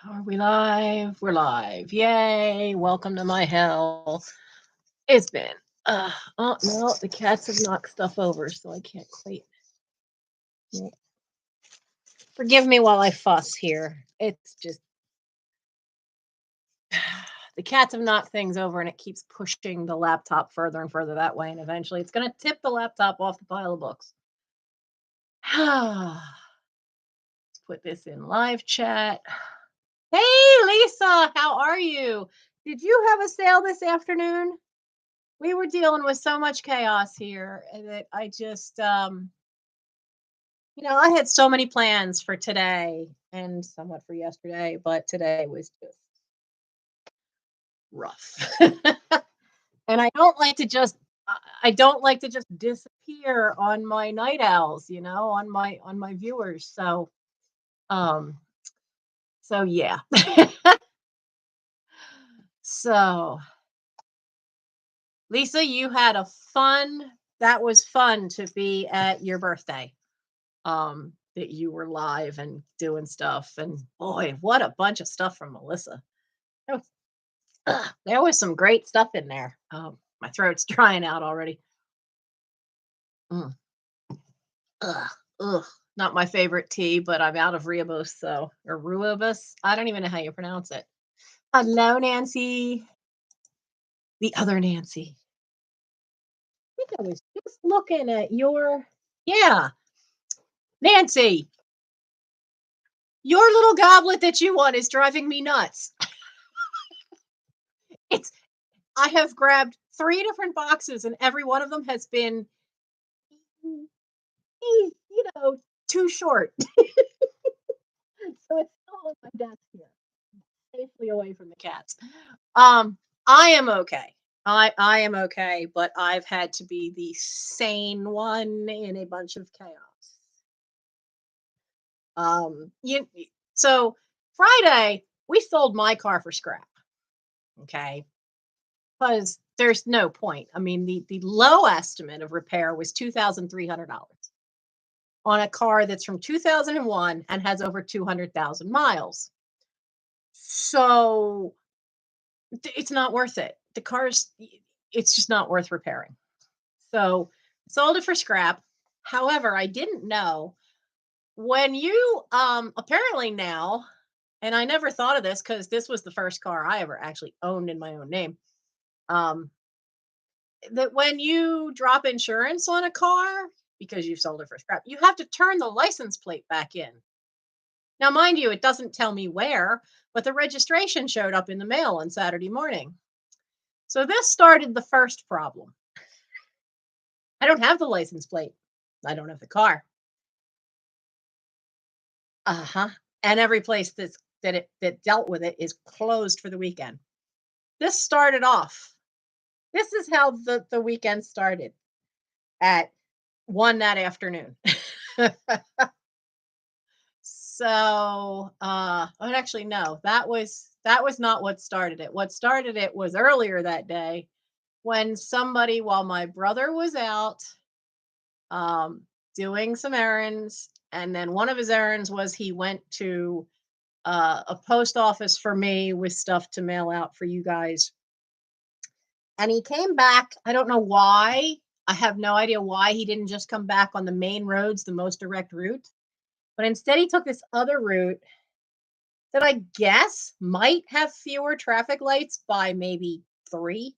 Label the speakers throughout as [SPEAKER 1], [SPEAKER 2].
[SPEAKER 1] Are we live? We're live. Yay. Welcome to my hell. It's been, oh no, the cats have knocked stuff over, so I can't quite. Forgive me while I fuss here. It's just, the cats have knocked things over and it keeps pushing the laptop further and further that way. And eventually it's going to tip the laptop off the pile of books. Let's put this in live chat. Hey, Lisa, how are you? Did you have a sale this afternoon? We were dealing with so much chaos here that I just, I had so many plans for today and somewhat for yesterday, but today was just rough. And I don't like to just disappear on my night owls, on my viewers. Um, so yeah. So Lisa, that was fun to be at your birthday. That you were live and doing stuff. And boy, what a bunch of stuff from Melissa. There was, there was some great stuff in there. My throat's drying out already. Mm. Ugh, ugh. Not my favorite tea, but I'm out of Rooibos, or Rooibos. I don't even know how you pronounce it. Hello, Nancy. The other Nancy. I think I was just looking at yeah, Nancy. Your little goblet that you want is driving me nuts. I have grabbed 3 different boxes and every one of them has been, too short. So it's still on my desk here, safely away from the cats. I am okay. I am okay, but I've had to be the sane one in a bunch of chaos. You so Friday we sold my car for scrap. Okay. Because there's no point. I mean, the low estimate of repair was $2,300 on a car that's from 2001 and has over 200,000 miles. So it's not worth it. It's just not worth repairing. So sold it for scrap. However, I didn't know when you apparently now, and I never thought of this because this was the first car I ever actually owned in my own name. That when you drop insurance on a car because you've sold it for scrap, you have to turn the license plate back in. Now, mind you, it doesn't tell me where, but the registration showed up in the mail on Saturday morning. So this started the first problem. I don't have the license plate. I don't have the car. Uh-huh. And every place that dealt with it is closed for the weekend. This started off. This is how the weekend started at 1 that afternoon. So, actually no, that was not what started it. What started it was earlier that day when somebody, while my brother was out doing some errands, and then one of his errands was he went to a post office for me with stuff to mail out for you guys. And he came back. I don't know why. I have no idea why he didn't just come back on the main roads, the most direct route. But instead, he took this other route that I guess might have fewer traffic lights by maybe 3.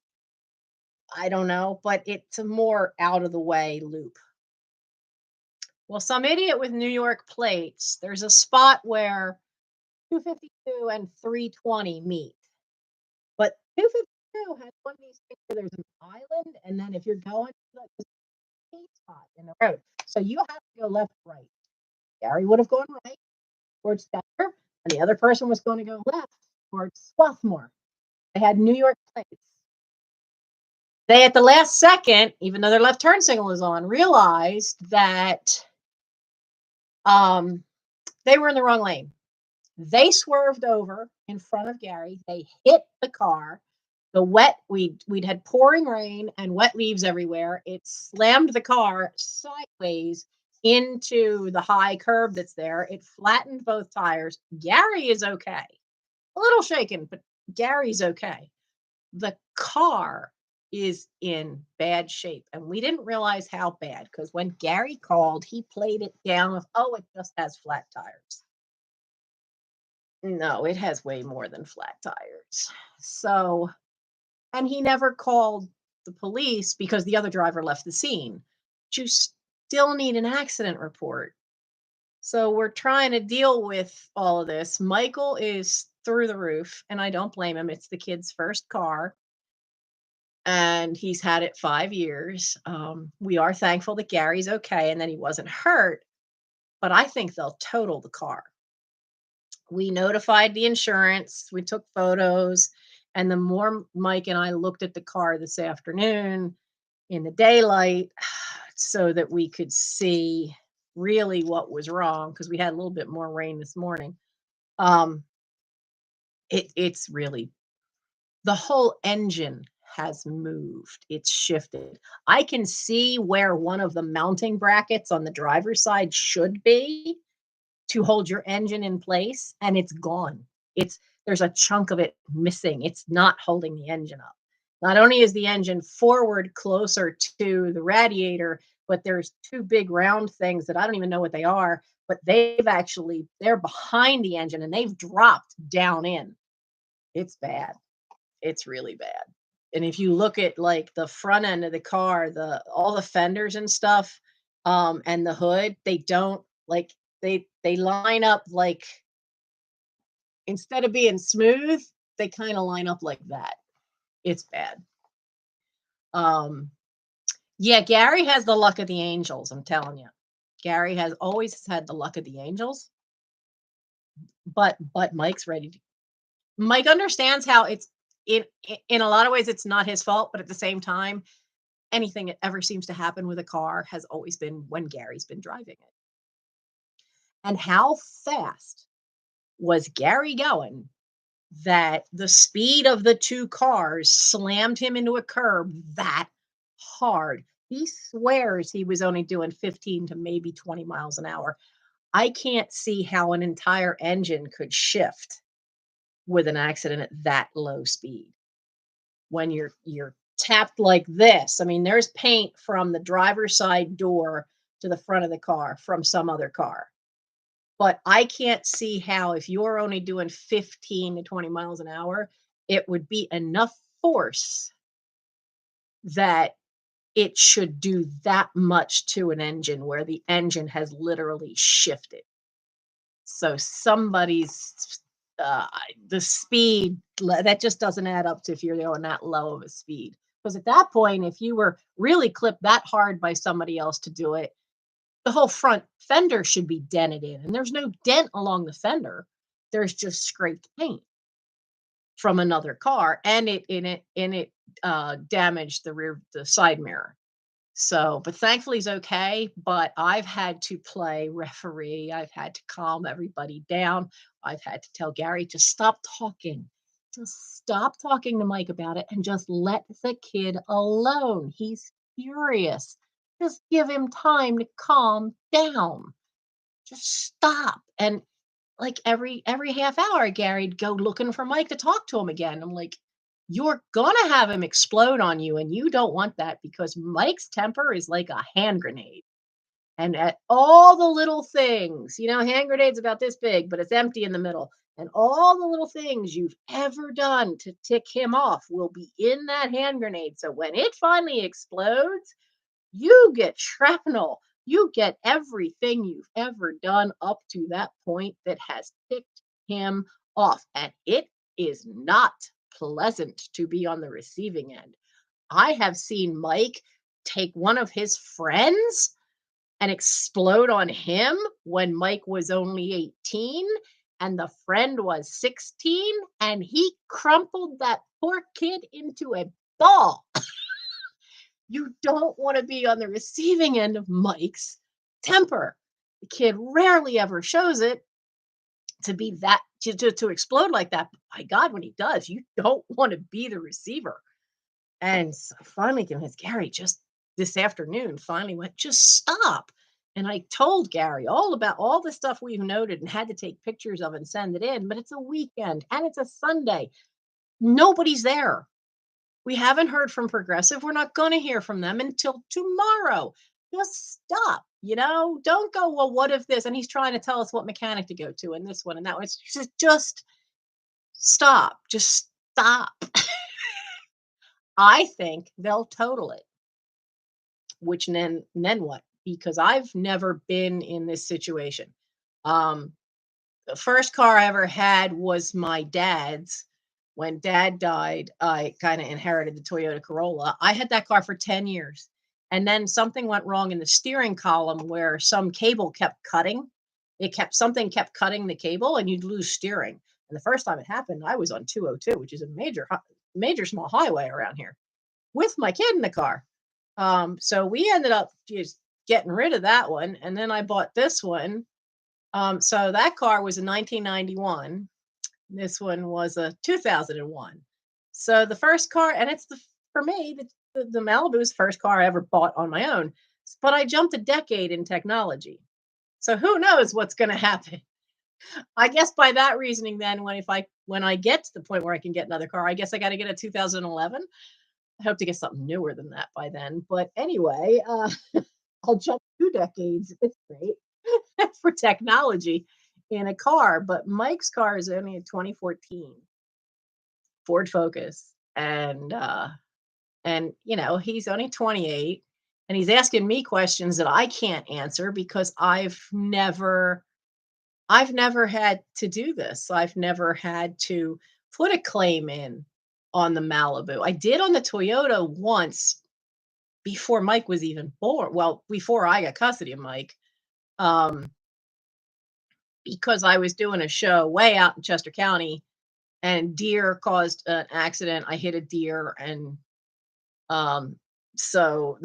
[SPEAKER 1] I don't know, but it's a more out of the way loop. Well, some idiot with New York plates, there's a spot where 252 and 320 meet. But 252 has one of these things where there's an island, and then if you're going to the spot in the road, so you have to go left, right. Gary would have gone right towards Denver, and the other person was going to go left towards Swarthmore. They had New York plates. They, at the last second, even though their left turn signal is on, realized that they were in the wrong lane. They swerved over in front of Gary. They hit the car. We'd had pouring rain and wet leaves everywhere. It slammed the car sideways into the high curb that's there. It flattened both tires. Gary is okay. a little shaken, but Gary's okay. The car is in bad shape, and we didn't realize how bad because when Gary called, he played it down with, "Oh, it just has flat tires." No, it has way more than flat tires. So, and he never called the police because the other driver left the scene. But you still need an accident report. So we're trying to deal with all of this. Michael is through the roof, and I don't blame him. It's the kid's first car, and he's had it 5 years. We are thankful that Gary's okay and that he wasn't hurt, but I think they'll total the car. We notified the insurance, we took photos, and the more Mike and I looked at the car this afternoon in the daylight so that we could see really what was wrong because we had a little bit more rain this morning. Um, it's really the whole engine has moved. It's shifted. I can see where one of the mounting brackets on the driver's side should be to hold your engine in place, and it's gone. It's There's a chunk of it missing. It's not holding the engine up. Not only is the engine forward closer to the radiator, but there's two big round things that I don't even know what they are, but they're behind the engine and they've dropped down in. It's bad. It's really bad. And if you look at like the front end of the car, the all the fenders and stuff, and the hood, they don't like they line up like instead of being smooth, they kind of line up like that. It's bad. Um, yeah, Gary has the luck of the angels, I'm telling you. Gary has always had the luck of the angels, but Mike's ready to Mike understands how it's in a lot of ways it's not his fault, but at the same time, anything that ever seems to happen with a car has always been when Gary's been driving it. And how fast was Gary going that the speed of the two cars slammed him into a curb that hard? He swears he was only doing 15 to maybe 20 miles an hour. I can't see how an entire engine could shift with an accident at that low speed. When you're tapped like this, I mean, there's paint from the driver's side door to the front of the car from some other car. But I can't see how if you're only doing 15 to 20 miles an hour, it would be enough force that it should do that much to an engine where the engine has literally shifted. So somebody's uh, the speed that just doesn't add up to if you're going that low of a speed. Because at that point, if you were really clipped that hard by somebody else to do it, the whole front fender should be dented in, and there's no dent along the fender. There's just scraped paint from another car, and it damaged the side mirror. So, but thankfully he's okay. But I've had to play referee. I've had to calm everybody down. I've had to tell Gary to stop talking. Just stop talking to Mike about it and just let the kid alone. He's furious. Just give him time to calm down. Just stop. And like every half hour, Gary'd go looking for Mike to talk to him again. I'm like, you're gonna have him explode on you, and you don't want that because Mike's temper is like a hand grenade. And at all the little things, hand grenade's about this big, but it's empty in the middle. And all the little things you've ever done to tick him off will be in that hand grenade. So when it finally explodes, you get shrapnel. You get everything you've ever done up to that point that has ticked him off. And it is not pleasant to be on the receiving end. I have seen Mike take one of his friends and explode on him when Mike was only 18 and the friend was 16, and he crumpled that poor kid into a ball. You don't want to be on the receiving end of Mike's temper. The kid rarely ever shows it to be that to explode like that. But by God, when he does, you don't want to be the receiver. And so finally convinced Gary just this afternoon finally went, just stop. And I told Gary all about all the stuff we've noted and had to take pictures of and send it in, but it's a weekend and it's a Sunday. Nobody's there. We haven't heard from Progressive. We're not going to hear from them until tomorrow. Just stop, don't go, well, what if this? And he's trying to tell us what mechanic to go to and this one and that one. It's just stop. Just stop. I think they'll total it, which then what? Because I've never been in this situation. Um, the first car I ever had was my dad's. When dad died, I kind of inherited the Toyota Corolla. I had that car for 10 years. And then something went wrong in the steering column where some cable kept cutting. Something kept cutting the cable and you'd lose steering. And the first time it happened, I was on 202, which is a major small highway around here with my kid in the car. So we ended up just getting rid of that one. And then I bought this one. So that car was a 1991. This one was a 2001. So the first car, and for me, the Malibu's first car I ever bought on my own. But I jumped a decade in technology. So who knows what's going to happen? I guess by that reasoning, then when I get to the point where I can get another car, I guess I got to get a 2011. I hope to get something newer than that by then. But anyway, I'll jump 2 decades. It's great for technology in a car. But Mike's car is only a 2014 Ford Focus, and he's only 28, and he's asking me questions that I can't answer because I've never had to do this. I've never had to put a claim in on the Malibu. I did on the Toyota once before Mike was even born. Well, before I got custody of Mike, um, because I was doing a show way out in Chester County, and deer caused an accident. I hit a deer, and so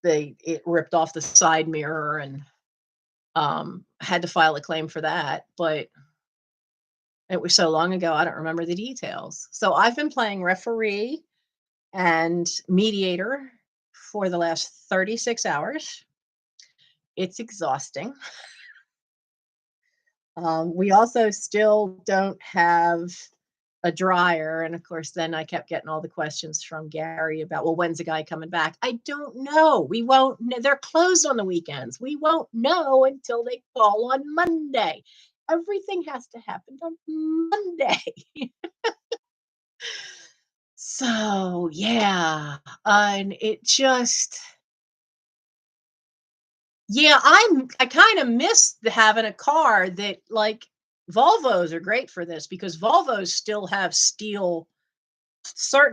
[SPEAKER 1] it ripped off the side mirror, and had to file a claim for that. But it was so long ago, I don't remember the details. So I've been playing referee and mediator for the last 36 hours. It's exhausting. We also still don't have a dryer. And of course, then I kept getting all the questions from Gary about, well, when's the guy coming back? I don't know. We won't know. They're closed on the weekends. We won't know until they call on Monday. Everything has to happen on Monday. So, yeah. And it just, yeah, I kind of miss having a car that, like, Volvos are great for this because Volvos still have certain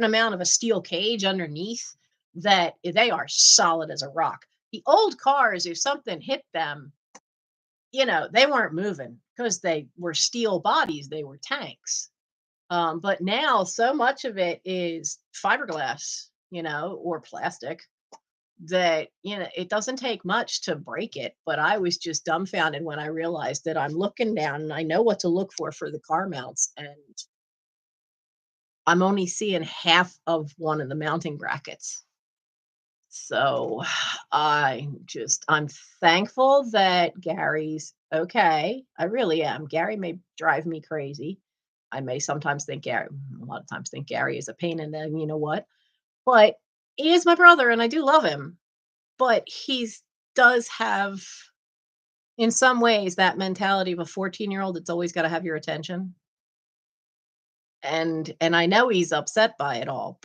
[SPEAKER 1] amount of a steel cage underneath that they are solid as a rock. The old cars, if something hit them, they weren't moving because they were steel bodies, they were tanks. But now so much of it is fiberglass, or plastic, that it doesn't take much to break it. But I was just dumbfounded when I realized that I'm looking down and I know what to look for the car mounts, and I'm only seeing half of one of the mounting brackets. So I'm thankful that Gary's okay. I really am. Gary may drive me crazy. I may sometimes think a lot of times think Gary is a pain in the, you know what? But he is my brother and I do love him. But does have, in some ways, that mentality of a 14-year-old that's always got to have your attention. And I know he's upset by it all,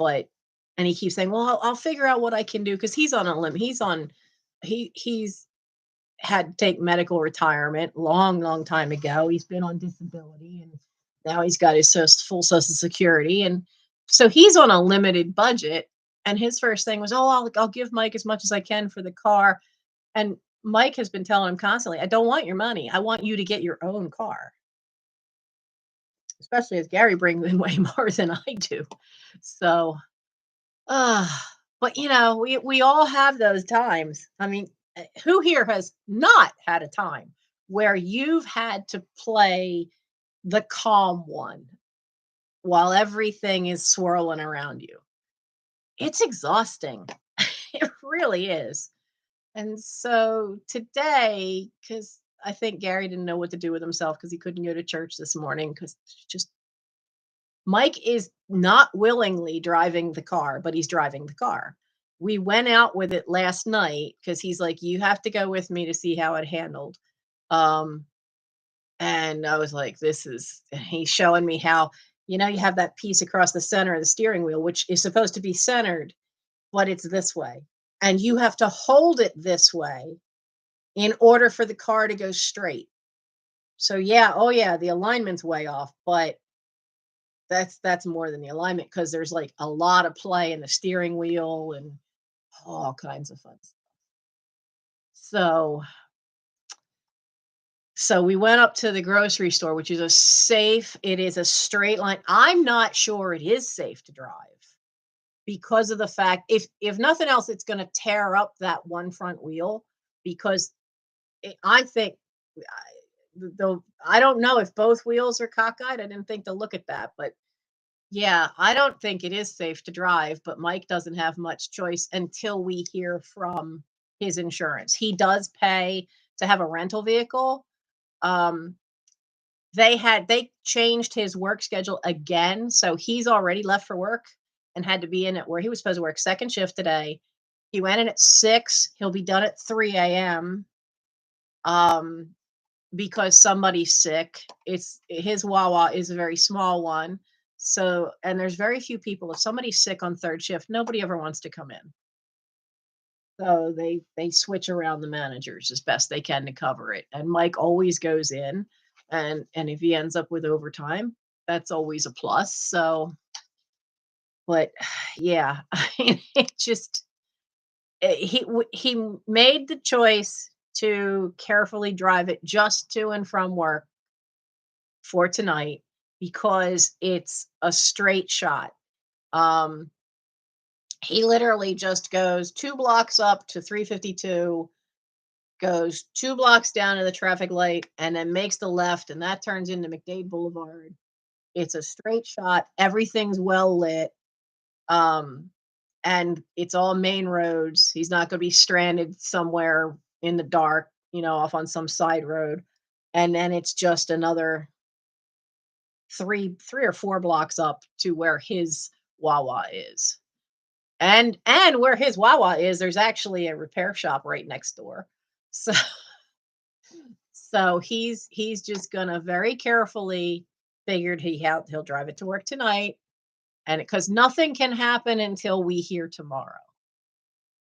[SPEAKER 1] and he keeps saying, "Well, I'll figure out what I can do," because he's on a limb. He's had to take medical retirement long, long time ago. He's been on disability, and now he's got his full Social Security, and so he's on a limited budget. And his first thing was, "Oh, I'll give Mike as much as I can for the car." And Mike has been telling him constantly, "I don't want your money. I want you to get your own car." Especially as Gary brings in way more than I do. So, uh, but we all have those times. I mean, who here has not had a time where you've had to play the calm one while everything is swirling around you? It's exhausting. It really is. And so today, because I think Gary didn't know what to do with himself because he couldn't go to church this morning because just Mike is not willingly driving the car, but he's driving the car. We went out with it last night because he's like, you have to go with me to see how it handled. Um, and I was like, this is, and he's showing me how, you have that piece across the center of the steering wheel, which is supposed to be centered, but it's this way. And you have to hold it this way in order for the car to go straight. So yeah, oh yeah, the alignment's way off, but that's more than the alignment because there's like a lot of play in the steering wheel and all kinds of fun. So so we went up to the grocery store, which is it is a straight line. I'm not sure it is safe to drive because of the fact if nothing else, it's going to tear up that one front wheel because I think I don't know if both wheels are cockeyed. I didn't think to look at that, but yeah, I don't think it is safe to drive, but Mike doesn't have much choice until we hear from his insurance. He does pay to have a rental vehicle. Um, they changed his work schedule again, so he's already left for work and had to be in it where he was supposed to work second shift today. He went in at 6. He'll be done at 3 a.m. Um, because somebody's sick. It's his Wawa is a very small one. So, and there's very few people. If somebody's sick on third shift, nobody ever wants to come in. So they switch around the managers as best they can to cover it. And Mike always goes in, and if he ends up with overtime, that's always a plus. So, but yeah, it just he made the choice to carefully drive it just to and from work for tonight because it's a straight shot. Um, he literally just goes 2 blocks up to 352, goes 2 blocks down to the traffic light, and then makes the left, and that turns into McDade Boulevard. It's a straight shot. Everything's well lit. Um, and it's all main roads. He's not going to be stranded somewhere in the dark, off on some side road. And then it's just another three or 4 blocks up to where his Wawa is. And where his Wawa is, there's actually a repair shop right next door. So so he's just gonna very carefully figured he'll drive it to work tonight and because nothing can happen until we hear tomorrow.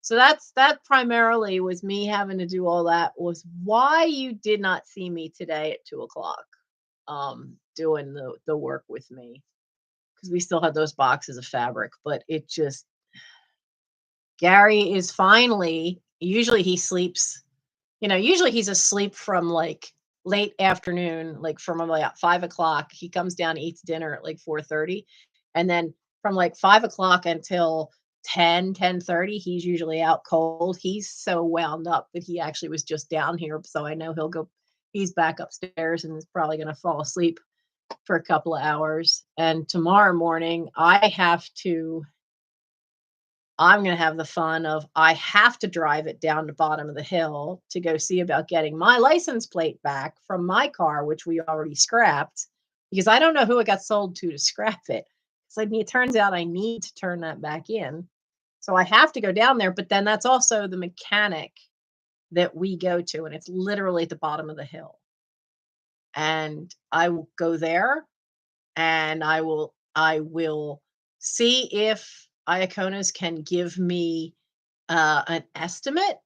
[SPEAKER 1] So that primarily was me having to do all that was why you did not see me today at 2 o'clock doing the work with me because we still had those boxes of fabric, but it just Gary is finally usually he sleeps, usually he's asleep from like late afternoon, like from about 5 o'clock. He comes down, eats dinner at like 4:30. And then from like 5 o'clock until 10:30, he's usually out cold. He's so wound up that he actually was just down here. So I know he's back upstairs and is probably gonna fall asleep for a couple of hours. And tomorrow morning I'm going to have the fun of I have to drive it down the bottom of the hill to go see about getting my license plate back from my car, which we already scrapped because I don't know who it got sold to scrap it. So it turns out I need to turn that back in. So I have to go down there, but then that's also the mechanic that we go to, and it's literally at the bottom of the hill. And I will go there and I will see if Iaconas can give me an estimate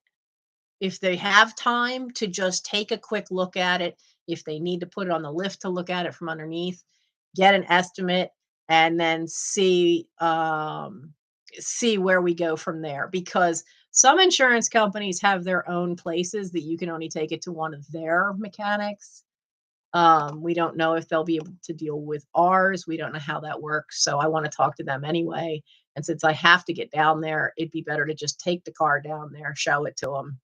[SPEAKER 1] if they have time to just take a quick look at it, if they need to put it on the lift to look at it from underneath, get an estimate, and then see where we go from there. Because some insurance companies have their own places that you can only take it to one of their mechanics. We don't know if they'll be able to deal with ours. We don't know how that works. So I want to talk to them anyway. And since I have to get down there, it'd be better to just take the car down there, show it to them,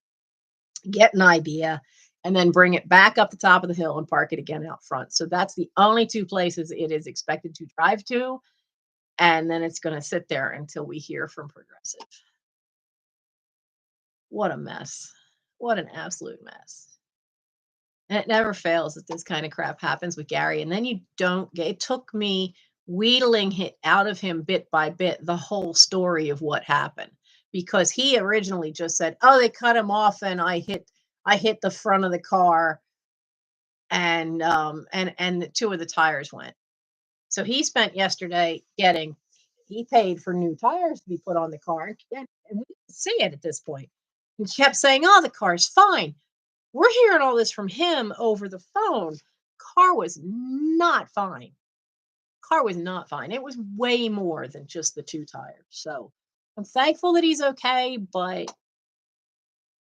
[SPEAKER 1] get an idea, and then bring it back up the top of the hill and park it again out front. So that's the only 2 places it is expected to drive to. And then it's going to sit there until we hear from Progressive. What a mess. What an absolute mess. And it never fails that this kind of crap happens with Gary. And then you don't get it took me wheedling it out of him bit by bit the whole story of what happened. Because he originally just said, "Oh, they cut him off and I hit the front of the car and the two of the tires went." So he spent yesterday getting he paid for new tires to be put on the car and we didn't see it at this point. He kept saying, "Oh, the car's fine." We're hearing all this from him over the phone. Car was not fine. Car was not fine. It was way more than just the two tires. So I'm thankful that he's okay, but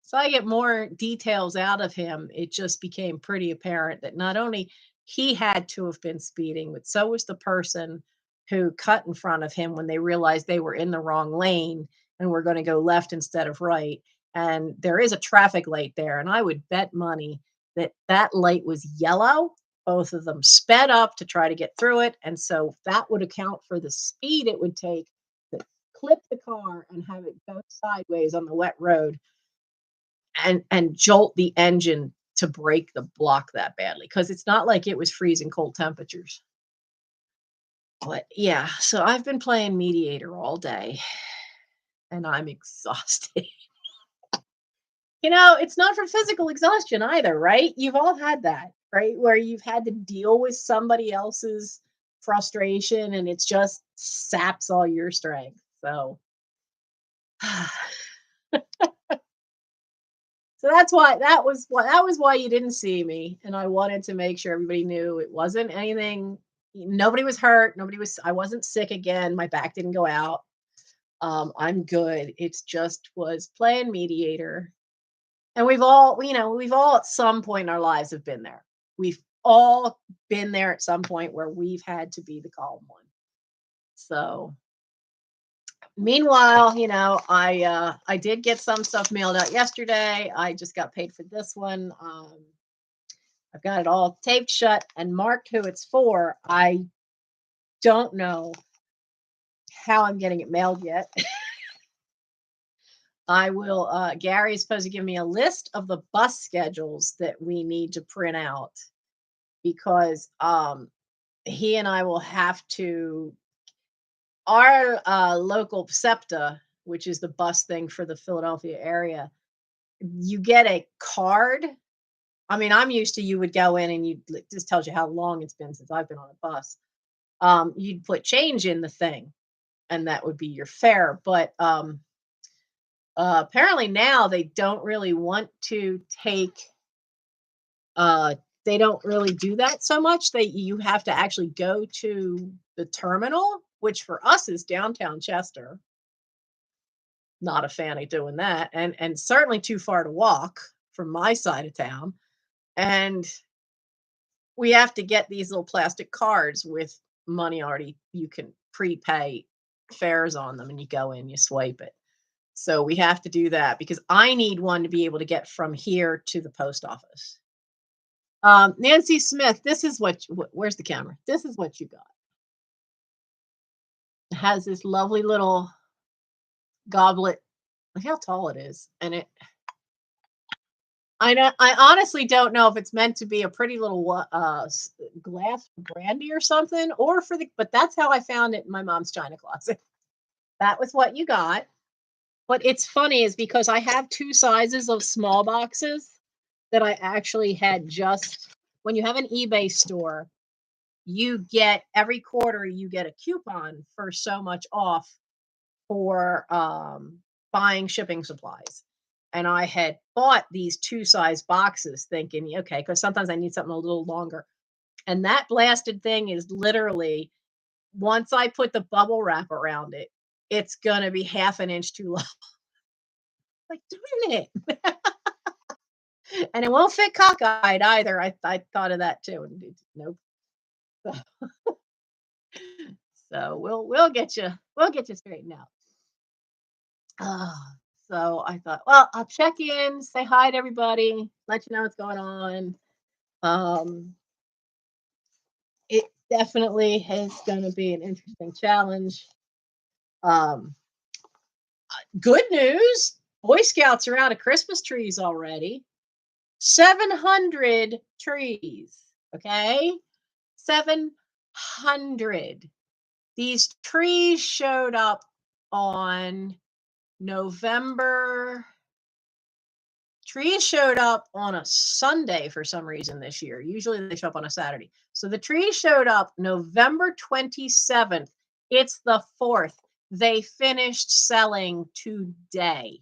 [SPEAKER 1] so I get more details out of him, it just became pretty apparent that not only he had to have been speeding, but so was the person who cut in front of him when they realized they were in the wrong lane and were going to go left instead of right. And there is a traffic light there, and I would bet money that that light was yellow. Both of them sped up to try to get through it, and so that would account for the speed it would take to clip the car and have it go sideways on the wet road and jolt the engine to break the block that badly, because it's not like it was freezing cold temperatures. But yeah, so I've been playing mediator all day and I'm exhausted. It's not from physical exhaustion either, right? You've all had that, right? Where you've had to deal with somebody else's frustration and it's just saps all your strength. So So that was why you didn't see me, and I wanted to make sure everybody knew it wasn't anything. Nobody was hurt. I wasn't sick again. My back didn't go out. I'm good. It's just was playing mediator, and we've all at some point in our lives have been there. We've all been there at some point where we've had to be the calm one. So meanwhile, I did get some stuff mailed out yesterday. I just got paid for this one. I've got it all taped shut and marked who it's for. I don't know how I'm getting it mailed yet. I will Gary is supposed to give me a list of the bus schedules that we need to print out because he and I will have to our local SEPTA, which is the bus thing for the Philadelphia area. You get a card. I mean, I'm used to you would go in and just tells you how long it's been since I've been on a bus. You'd put change in the thing, and that would be your fare. But apparently now they don't really want to take. Uh, they don't really do that so much. You have to actually go to the terminal, which for us is downtown Chester. Not a fan of doing that, and certainly too far to walk from my side of town. And we have to get these little plastic cards with money already. You can prepay fares on them, and you go in, you swipe it. So we have to do that because I need one to be able to get from here to the post office. Nancy Smith, this is where's the camera? This is what you got. It has this lovely little goblet. Look how tall it is. And I honestly don't know if it's meant to be a pretty little glass brandy or something, but that's how I found it in my mom's china closet. That was what you got. But it's funny is because I have two sizes of small boxes that I actually had when you have an eBay store, you get every quarter you get a coupon for so much off for buying shipping supplies. And I had bought these two size boxes thinking, okay, because sometimes I need something a little longer. And that blasted thing is literally, once I put the bubble wrap around it, it's going to be half an inch too long. Like, darn it. And it won't fit cockeyed either. I thought of that too. And nope. So we'll get you straightened out. So I thought, well, I'll check in, say hi to everybody, let you know what's going on. It definitely is going to be an interesting challenge. Good news, Boy Scouts are out of Christmas trees already. 700 trees. Okay. 700. These trees showed up on November. Trees showed up on a Sunday for some reason this year. Usually they show up on a Saturday. So the trees showed up November 27th. It's the 4th. They finished selling today.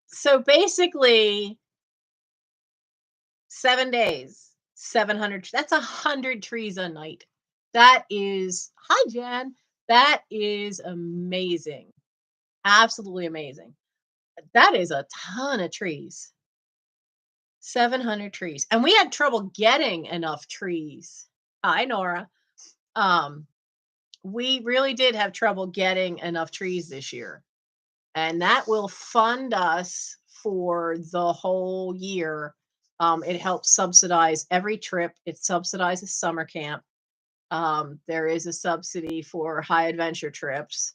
[SPEAKER 1] So basically, 7 days, 700. That's 100 trees a night. That is, hi, Jan. That is amazing. Absolutely amazing. That is a ton of trees. 700 trees. And we had trouble getting enough trees. Hi, Nora. Um, we really did have trouble getting enough trees this year. And that will fund us for the whole year. It helps subsidize every trip. It subsidizes summer camp. There is a subsidy for high adventure trips,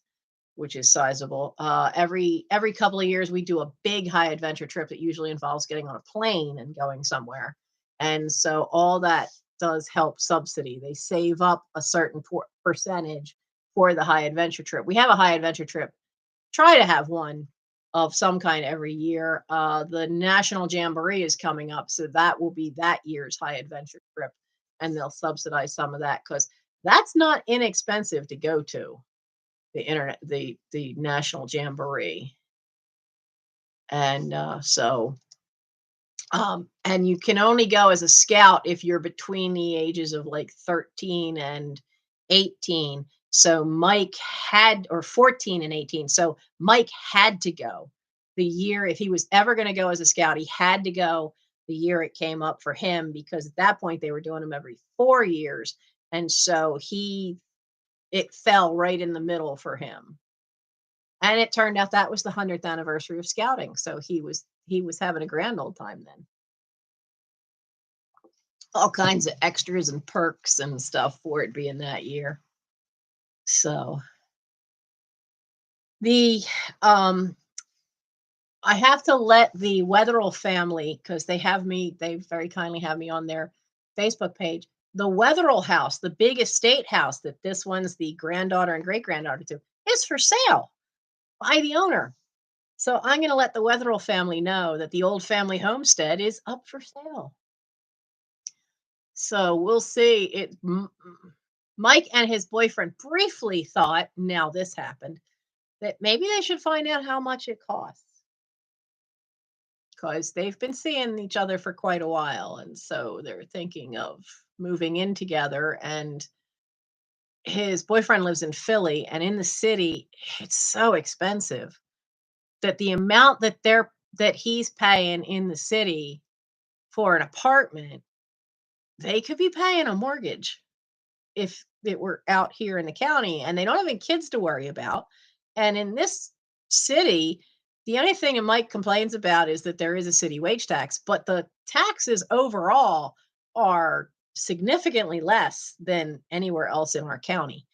[SPEAKER 1] which is sizable. Every couple of years, we do a big high adventure trip that usually involves getting on a plane and going somewhere. And so all that does help subsidy. They save up a certain percentage for the high adventure trip. We have a high adventure trip, try to have one of some kind every year. The National Jamboree is coming up, so that will be that year's high adventure trip, and they'll subsidize some of that because that's not inexpensive to go to the National Jamboree. And and you can only go as a scout if you're between the ages of like 13 and 18. So Mike had, or 14 and 18. So Mike had to go the year, if he was ever going to go as a scout, he had to go the year it came up for him, because at that point they were doing them every 4 years. And so it fell right in the middle for him. And it turned out that was the 100th anniversary of scouting. So he was having a grand old time then. All kinds of extras and perks and stuff for it being that year. So the I have to let the Wetherill family, because they very kindly have me on their Facebook page. The Wetherill house, the big estate house that this one's the granddaughter and great granddaughter to, is for sale by the owner. So I'm going to let the Wetherill family know that the old family homestead is up for sale. So we'll see. Mike and his boyfriend briefly thought, now this happened, that maybe they should find out how much it costs, because they've been seeing each other for quite a while. And so they're thinking of moving in together. And his boyfriend lives in Philly, and in the city, it's so expensive that the amount that he's paying in the city for an apartment, they could be paying a mortgage if it were out here in the county, and they don't have any kids to worry about. And in this city, the only thing that Mike complains about is that there is a city wage tax, but the taxes overall are significantly less than anywhere else in our county.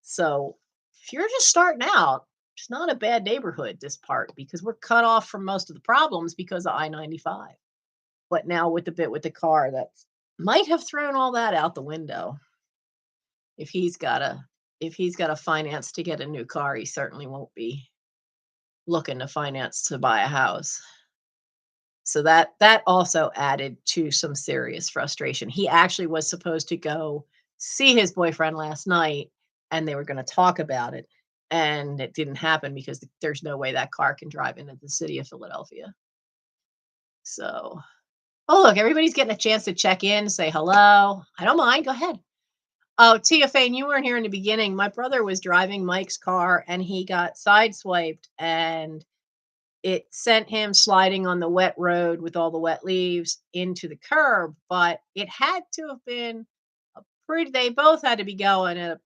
[SPEAKER 1] So if you're just starting out, it's not a bad neighborhood, this part, because we're cut off from most of the problems because of I-95. But now with the bit with the car, that might have thrown all that out the window. If he's got a finance to get a new car, he certainly won't be looking to finance to buy a house. So that also added to some serious frustration. He actually was supposed to go see his boyfriend last night, and they were going to talk about it, and it didn't happen because there's no way that car can drive into the city of Philadelphia. So, oh, look, everybody's getting a chance to check in, say hello. I don't mind. Go ahead. Oh, Tia Fane, you weren't here in the beginning. My brother was driving Mike's car, and he got sideswiped, and it sent him sliding on the wet road with all the wet leaves into the curb. But it had to have been they both had to be going at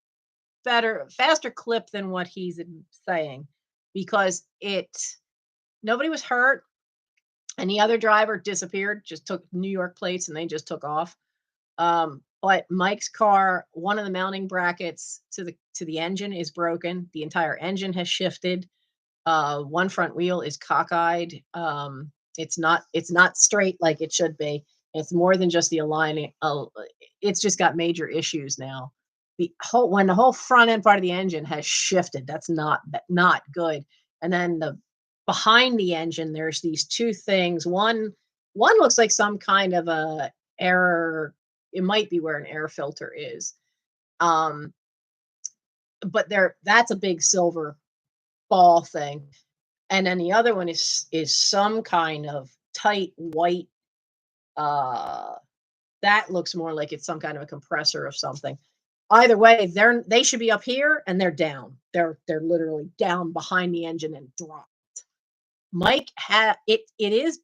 [SPEAKER 1] a faster clip than what he's saying, because nobody was hurt, and the other driver disappeared, just took New York plates, and they just took off. But Mike's car, one of the mounting brackets to the engine is broken. The entire engine has shifted. One front wheel is cockeyed. It's not straight like it should be. It's more than just the aligning. It's just got major issues now. The whole front end part of the engine has shifted, that's not good. And then the behind the engine, there's these two things. One looks like some kind of a error. It might be where an air filter is. Um, but that's a big silver ball thing. And then the other one is some kind of tight white, uh that looks more like it's some kind of a compressor of something. Either way, they should be up here and they're down. They're literally down behind the engine and dropped. Mike had it is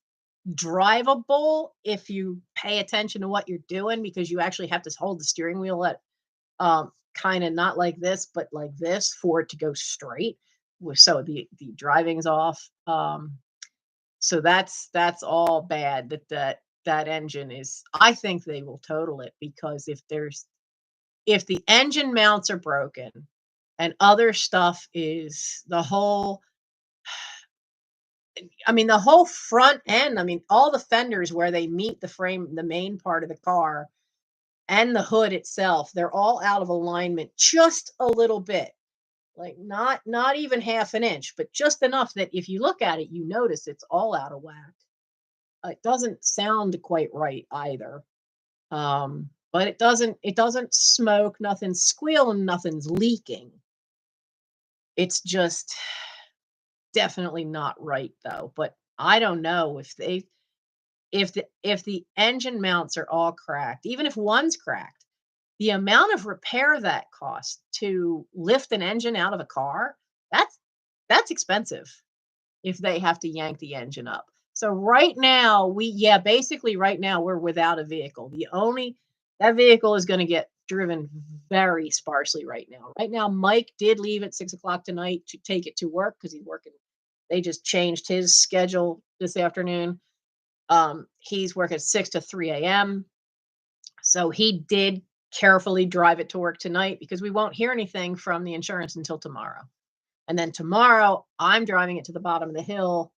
[SPEAKER 1] drivable if you pay attention to what you're doing, because you actually have to hold the steering wheel at kind of not like this, but like this for it to go straight. So the driving's off. So that's all bad. That engine is. I think they will total it, because if the engine mounts are broken and other stuff is the whole front end, all the fenders where they meet the frame, the main part of the car, and the hood itself, they're all out of alignment just a little bit. Like not even half an inch, but just enough that if you look at it, you notice it's all out of whack. It doesn't sound quite right either. But it doesn't smoke, nothing's squealing, nothing's leaking. It's just definitely not right though. But I don't know if the engine mounts are all cracked, even if one's cracked, the amount of repair that costs to lift an engine out of a car, that's expensive if they have to yank the engine up. So right now, basically right now we're without a vehicle. That vehicle is going to get driven very sparsely right now. Right now, Mike did leave at 6 o'clock tonight to take it to work because he's working. They just changed his schedule this afternoon. He's working 6 to 3 a.m. So he did carefully drive it to work tonight, because we won't hear anything from the insurance until tomorrow. And then tomorrow, I'm driving it to the bottom of the hill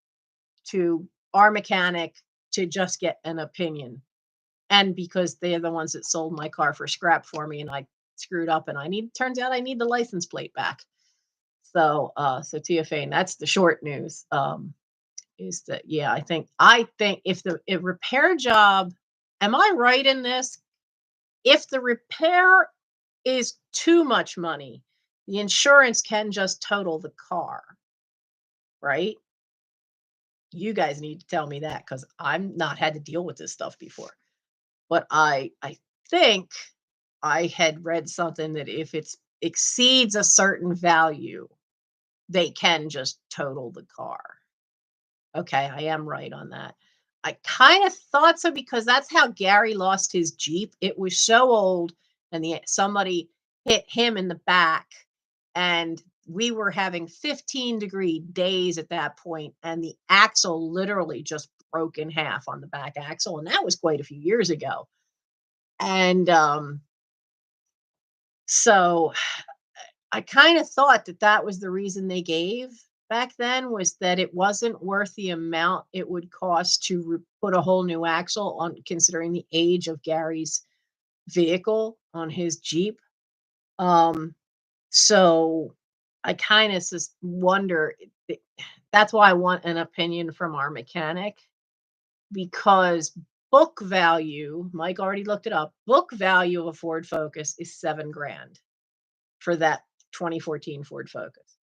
[SPEAKER 1] to our mechanic to just get an opinion. And because they're the ones that sold my car for scrap for me, and I screwed up, and turns out I need the license plate back. So TFA, and that's the short news. Is that, yeah, I think if the repair job, am I right in this? If the repair is too much money, the insurance can just total the car, right? You guys need to tell me that, because I'm not had to deal with this stuff before. But I think I had read something that if it exceeds a certain value, they can just total the car. Okay, I am right on that. I kind of thought so, because that's how Gary lost his Jeep. It was so old, and somebody hit him in the back, and we were having 15-degree days at that point, and the axle literally just broke in half on the back axle, and that was quite a few years ago. And so I kind of thought that was the reason they gave back then, was that it wasn't worth the amount it would cost to put a whole new axle on, considering the age of Gary's vehicle on his Jeep. So I kind of just wonder. That's why I want an opinion from our mechanic, because book value, Mike already looked it up. Book value of a Ford Focus is $7,000 for that 2014 Ford Focus,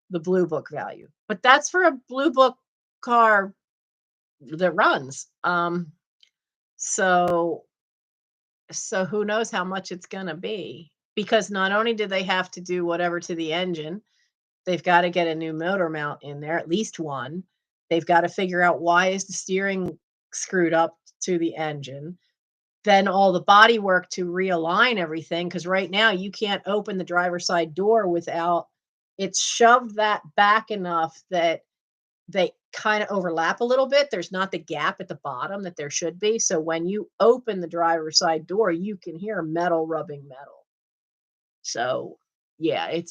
[SPEAKER 1] the blue book value. But that's for a blue book car that runs. So who knows how much it's going to be, because not only do they have to do whatever to the engine, they've got to get a new motor mount in there, at least one. They've got to figure out why is the steering screwed up to the engine. Then all the body work to realign everything, because right now you can't open the driver's side door without it's shoved that back enough that kind of overlap a little bit. There's not the gap at the bottom that there should be. So when you open the driver's side door, you can hear metal rubbing metal. So yeah, I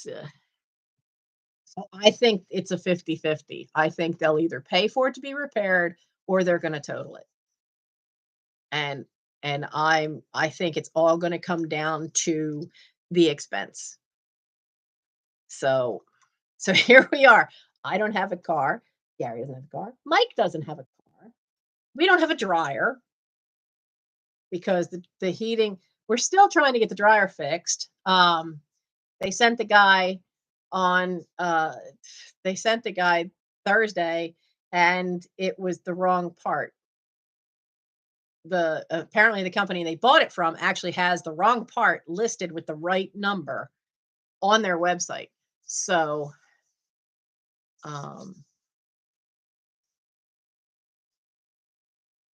[SPEAKER 1] think it's a 50-50. I think they'll either pay for it to be repaired or they're going to total it. And I think it's all going to come down to the expense. So here we are. I don't have a car. Gary doesn't have a car. Mike doesn't have a car. We don't have a dryer because the heating, we're still trying to get the dryer fixed. They sent the guy on they sent the guy Thursday and it was the wrong part. The apparently the company they bought it from actually has the wrong part listed with the right number on their website. So um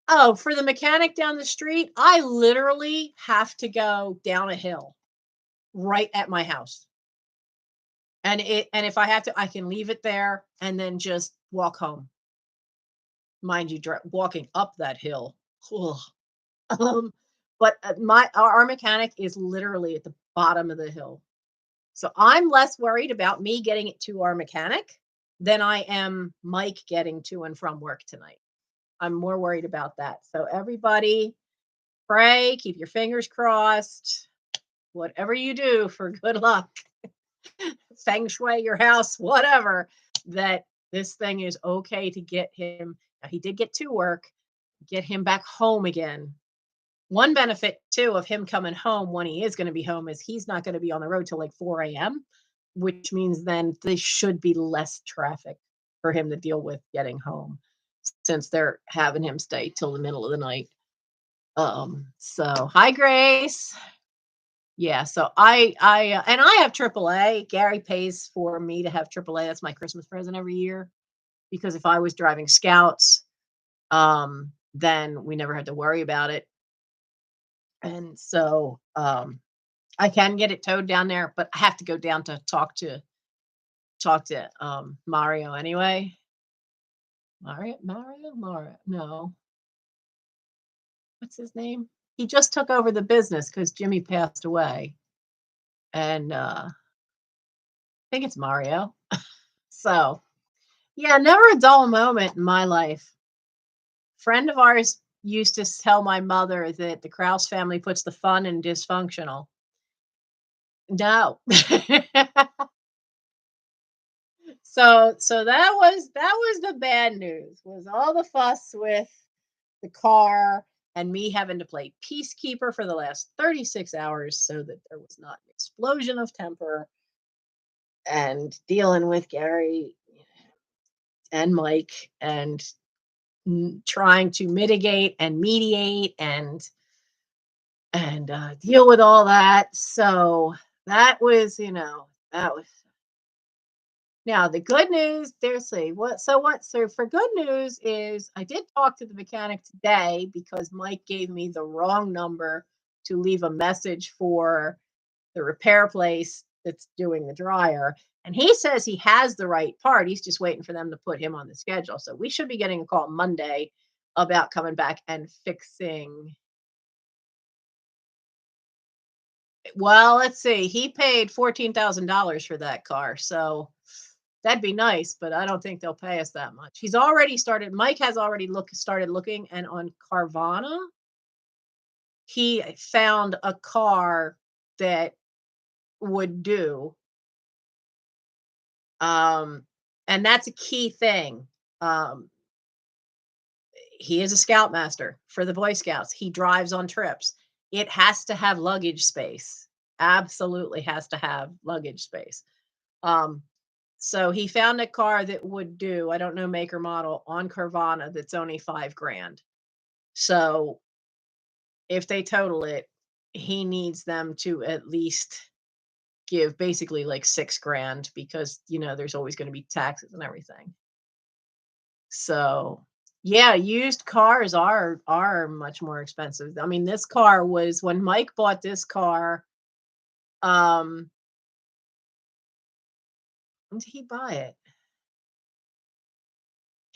[SPEAKER 1] oh, for the mechanic down the street, I literally have to go down a hill right at my house. And if I have to, I can leave it there and then just walk home. Mind you, walking up that hill. Ugh. Um, but my our mechanic is literally at the bottom of the hill. So I'm less worried about me getting it to our mechanic than I am Mike getting to and from work tonight. I'm more worried about that. So everybody pray, keep your fingers crossed. Whatever you do for good luck, feng shui your house, whatever, that this thing is okay to get him. Now, he did get to work, get him back home again. One benefit too of him coming home when he is going to be home is he's not going to be on the road till like 4 a.m., which means then there should be less traffic for him to deal with getting home since they're having him stay till the middle of the night. So hi Grace. Yeah, so and I have AAA. Gary pays for me to have AAA. That's my Christmas present every year because if I was driving scouts, then we never had to worry about it. And so I can get it towed down there, but I have to go down to talk to Mario anyway. Mario. No. What's his name? He just took over the business cuz Jimmy passed away. And I think it's Mario. So, yeah, never a dull moment in my life. Friend of ours used to tell my mother that the Kraus family puts the fun in dysfunctional. No. So that was the bad news. Was all the fuss with the car and me having to play peacekeeper for the last 36 hours so that there was not an explosion of temper and dealing with Gary and Mike and trying to mitigate and mediate and deal with all that. So that was, that was. Now the good news, seriously, so for good news is I did talk to the mechanic today because Mike gave me the wrong number to leave a message for the repair place that's doing the dryer. And he says he has the right part. He's just waiting for them to put him on the schedule. So we should be getting a call Monday about coming back and fixing. Well, let's see. He paid $14,000 for that car. So that'd be nice, but I don't think they'll pay us that much. Mike has already started looking, and on Carvana, he found a car that would do. And that's a key thing. Um, he is a scoutmaster for the Boy Scouts. He drives on trips. It has to have luggage space. Absolutely has to have luggage space. So he found a car that would do, I don't know make or model, on Carvana that's only $5,000. So if they total it, he needs them to at least give basically like $6,000 because there's always going to be taxes and everything. So yeah, used cars are much more expensive. I mean, this car was when Mike bought this car. When did he buy it?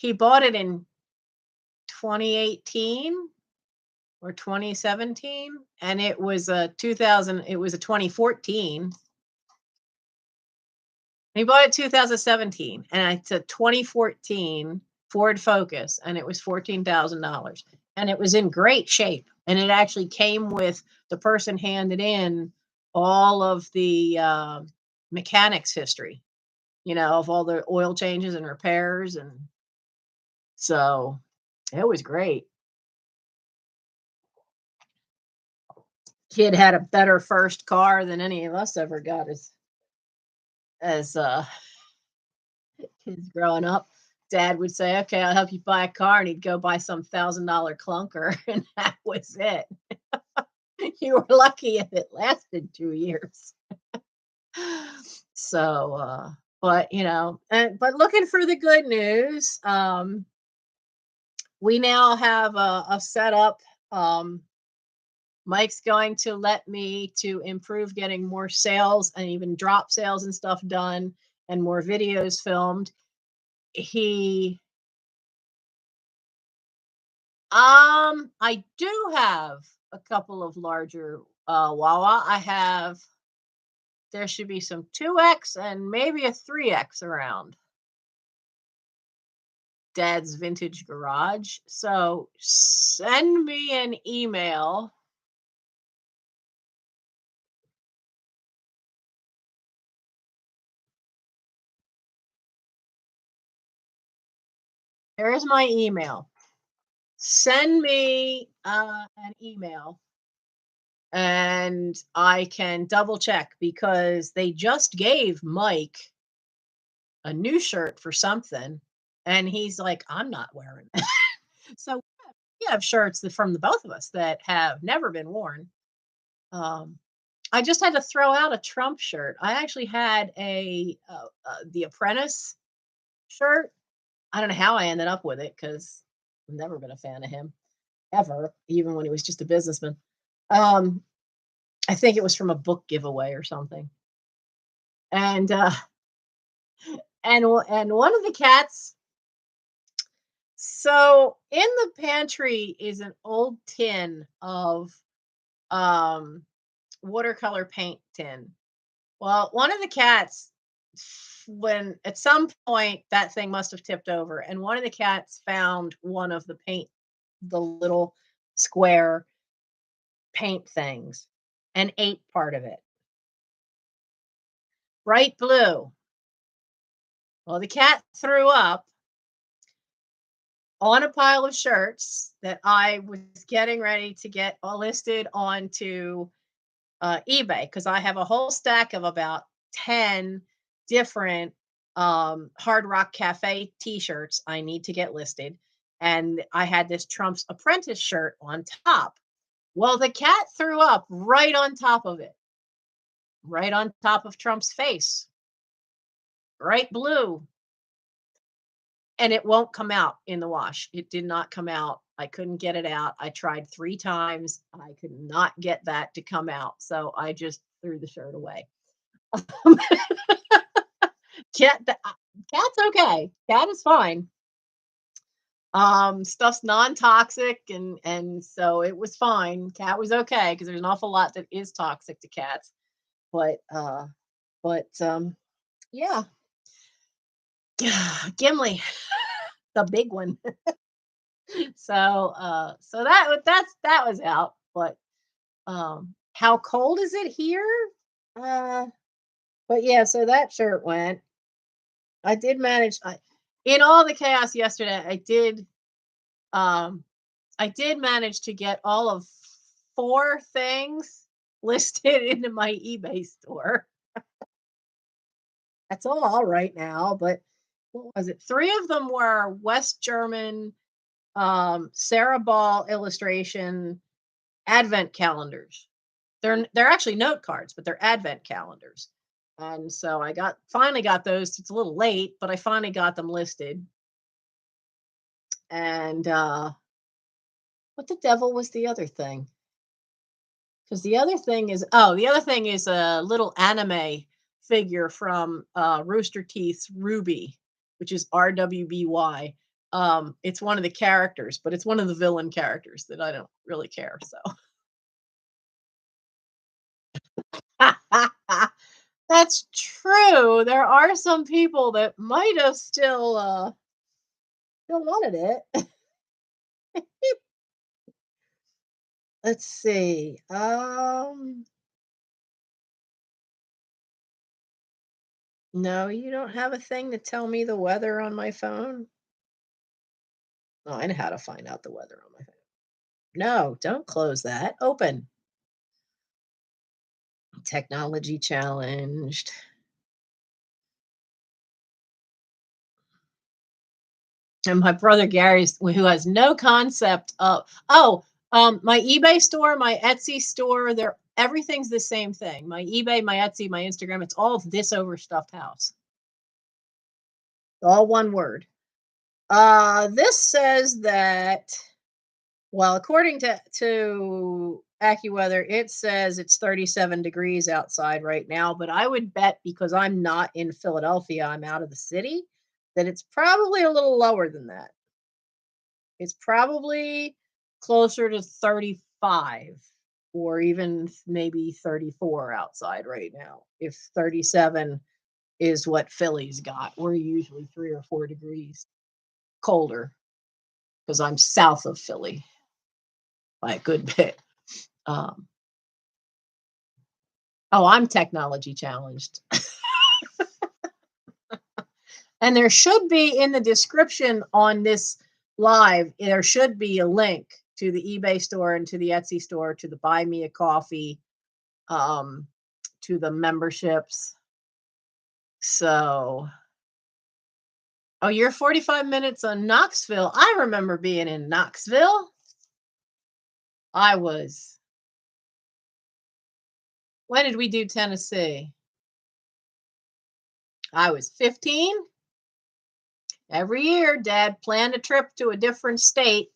[SPEAKER 1] he bought it in 2018 or 2017, and it was a 2014. He bought it 2017, and it's a 2014 Ford Focus, and it was $14,000, and it was in great shape. And it actually came with the person handed in all of the mechanics history, of all the oil changes and repairs, and so it was great. Kid had a better first car than any of us ever got as kids growing up. Dad would say, "Okay, I'll help you buy a car," and he'd go buy some $1,000 clunker, and that was it. You were lucky if it lasted 2 years. So, but but looking for the good news, we now have a setup. Mike's going to let me to improve getting more sales and even drop sales and stuff done and more videos filmed. I do have a couple of larger Wawa. There should be some 2X and maybe a 3X around Dad's vintage garage. So send me an email. There's my email. Send me an email and I can double check, because they just gave Mike a new shirt for something, and he's like, "I'm not wearing that." So we have shirts from the both of us that have never been worn. I just had to throw out a Trump shirt. I actually had the Apprentice shirt. I don't know how I ended up with it, because I've never been a fan of him ever, even when he was just a businessman. I think it was from a book giveaway or something. And and one of the cats. So in the pantry is an old tin of watercolor paint tin. Well, one of the cats, when at some point that thing must have tipped over, and one of the cats found one of the little square paint things, and ate part of it. Bright blue. Well, the cat threw up on a pile of shirts that I was getting ready to get all listed onto eBay, because I have a whole stack of about 10 different Hard Rock Cafe t-shirts I need to get listed. And I had this Trump's Apprentice shirt on top. Well, the cat threw up right on top of it, right on top of Trump's face, bright blue. And it won't come out in the wash. It did not come out. I couldn't get it out. I tried 3 times. I could not get that to come out. So I just threw the shirt away. Cat's okay. Cat is fine. Stuff's non-toxic, and so it was fine. Cat was okay, because there's an awful lot that is toxic to cats. But yeah. Gimli, the big one. So that was out. But how cold is it here? Uh but yeah, so that shirt went. I did manage, in all the chaos yesterday, I did manage to get all of 4 things listed into my eBay store. That's all right now, but what was it? 3 of them were West German Sarah Ball illustration advent calendars. They're actually note cards, but they're advent calendars. And so I finally got those. It's a little late, but I finally got them listed. And what the devil was the other thing? Because the other thing is a little anime figure from Rooster Teeth's Ruby, which is RWBY. It's one of the characters, but it's one of the villain characters that I don't really care. So that's true. There are some people that might have still wanted it. Let's see. No, you don't have a thing to tell me the weather on my phone? Oh, I know how to find out the weather on my phone. No, don't close that. Open. Technology challenged. And my brother Gary's, who has no concept of, my eBay store, my Etsy store, they're everything's the same thing. My eBay, my Etsy, my Instagram, it's all this overstuffed house. All one word. This says that, well, according to AccuWeather, it says it's 37 degrees outside right now, but I would bet, because I'm not in Philadelphia, I'm out of the city, that it's probably a little lower than that. It's probably closer to 35 or even maybe 34 outside right now. If 37 is what Philly's got, we're usually 3 or 4 degrees colder because I'm south of Philly by a good bit. Um, I'm technology challenged. And there should be in the description on this live, there should be a link to the eBay store and to the Etsy store, to the buy me a coffee, um, to the memberships. So, oh, you're 45 minutes on Knoxville. I remember being in Knoxville. I was, when did we do Tennessee? I was 15. Every year, Dad planned a trip to a different state,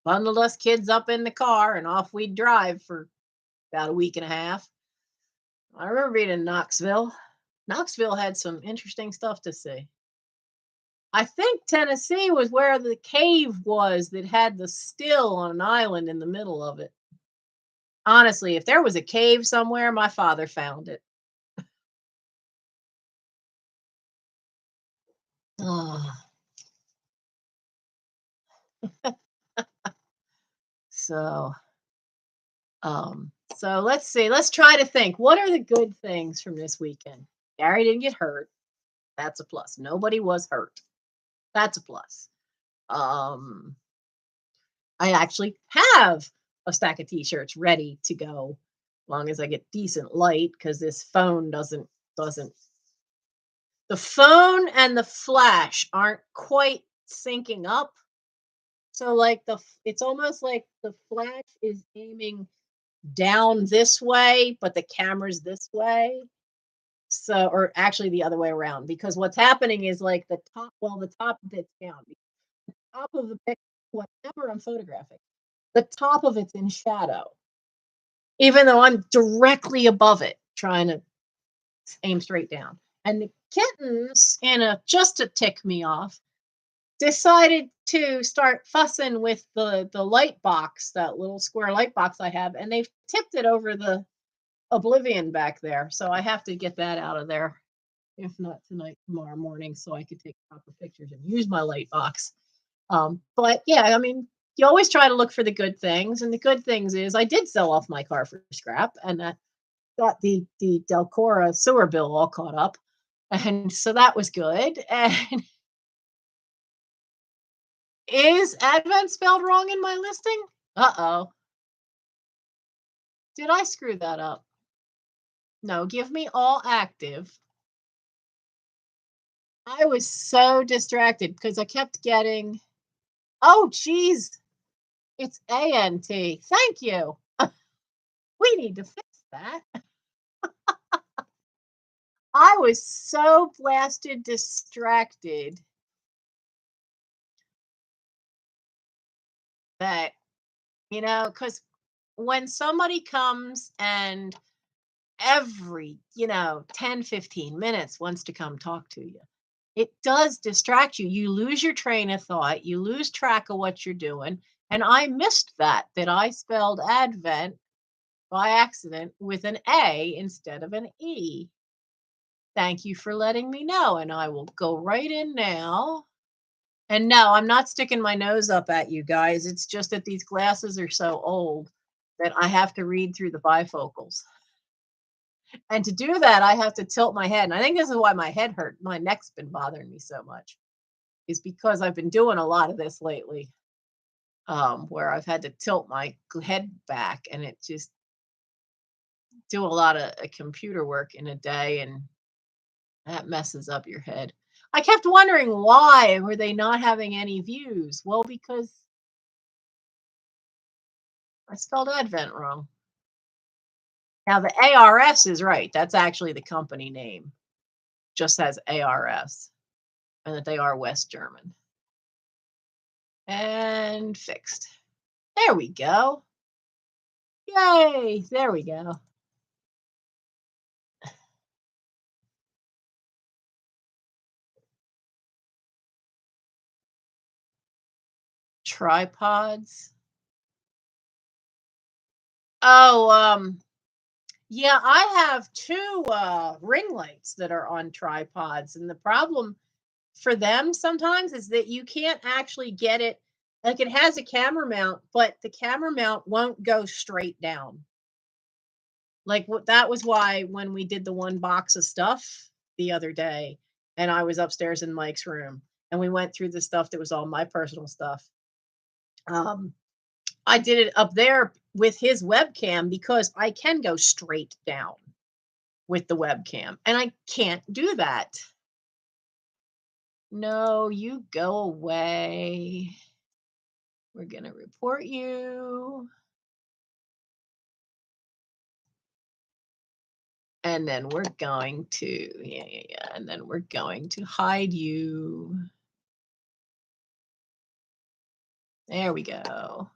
[SPEAKER 1] bundled us kids up in the car, and off we'd drive for about a week and a half. I remember being in Knoxville. Knoxville had some interesting stuff to see. I think Tennessee was where the cave was that had the still on an island in the middle of it. Honestly, if there was a cave somewhere, my father found it. Oh, so, so let's see. Let's try to think. What are the good things from this weekend? Gary didn't get hurt. That's a plus. Nobody was hurt. That's a plus. Um, I actually have a stack of t-shirts ready to go, as long as I get decent light, because this phone doesn't the phone and the flash aren't quite syncing up. So like it's almost like the flash is aiming down this way, but the camera's this way. So, or actually the other way around, because what's happening is like the top bit's down. The top of the picture, whatever I'm photographing, the top of it's in shadow, even though I'm directly above it, trying to aim straight down. And the kittens, just to tick me off, decided to start fussing with the light box, that little square light box I have, and they've tipped it over the oblivion back there. So I have to get that out of there, if not tonight, tomorrow morning, so I could take proper pictures and use my light box. But yeah, I mean, you always try to look for the good things, and the good things is I did sell off my car for scrap, and got the Delcora sewer bill all caught up, and so that was good. And is Advent spelled wrong in my listing? Uh-oh. Did I screw that up? No, give me all active. I was so distracted because I kept getting, oh, geez, it's ANT. Thank you. We need to fix that. I was so blasted distracted that, because when somebody comes and every 10, 15 minutes wants to come talk to you, It does distract you. You lose your train of thought, you lose track of what you're doing, and I missed that I spelled Advent by accident with an A instead of an E. Thank you for letting me know, and I will go right in now. And no, I'm not sticking my nose up at you guys. It's just that these glasses are so old that I have to read through the bifocals. And to do that, I have to tilt my head. And I think this is why my head hurt. My neck's been bothering me so much, is because I've been doing a lot of this lately, where I've had to tilt my head back and it just do a lot of computer work in a day. And that messes up your head. I kept wondering, why were they not having any views? Well, because I spelled Advent wrong. Now the ARS is right. That's actually the company name. Just says ARS, and that they are West German. And fixed. There we go. Yay! There we go. Tripods. Oh, yeah, I have two ring lights that are on tripods, and the problem for them sometimes is that you can't actually get it. Like, it has a camera mount, but the camera mount won't go straight down. Like, what that was why when we did the one box of stuff the other day, and I was upstairs in Mike's room, and we went through the stuff that was all my personal stuff. Um, I did it up there with his webcam because I can go straight down with the webcam, and I can't do that. No, you go away. We're gonna report you. And then we're going to, yeah. And then we're going to hide you. There we go.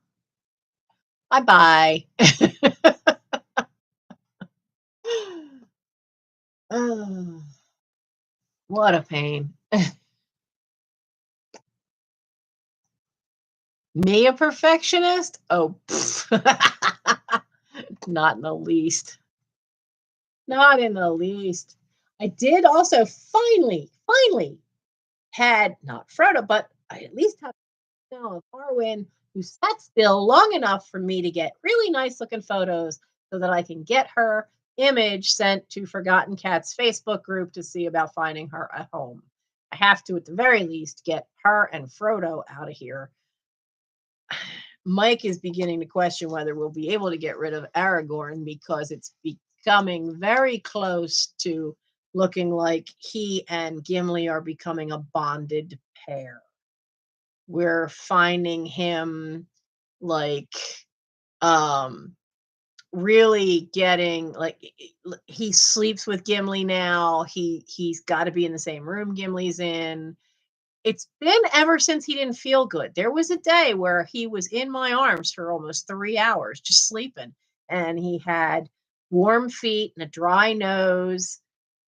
[SPEAKER 1] Bye-bye. Oh, what a pain. Me a perfectionist? Oh, not in the least. Not in the least. I did also finally had not Frodo, but I at least have now Farwin who sat still long enough for me to get really nice looking photos so that I can get her image sent to Forgotten Cat's Facebook group to see about finding her a home. I have to, at the very least, get her and Frodo out of here. Mike is beginning to question whether we'll be able to get rid of Aragorn because it's becoming very close to looking like he and Gimli are becoming a bonded pair. We're finding him like um really getting like he sleeps with Gimli now. He's got to be in the same room Gimli's in. It's been ever since he didn't feel good. There was a day where he was in my arms for almost 3 hours just sleeping, and he had warm feet and a dry nose,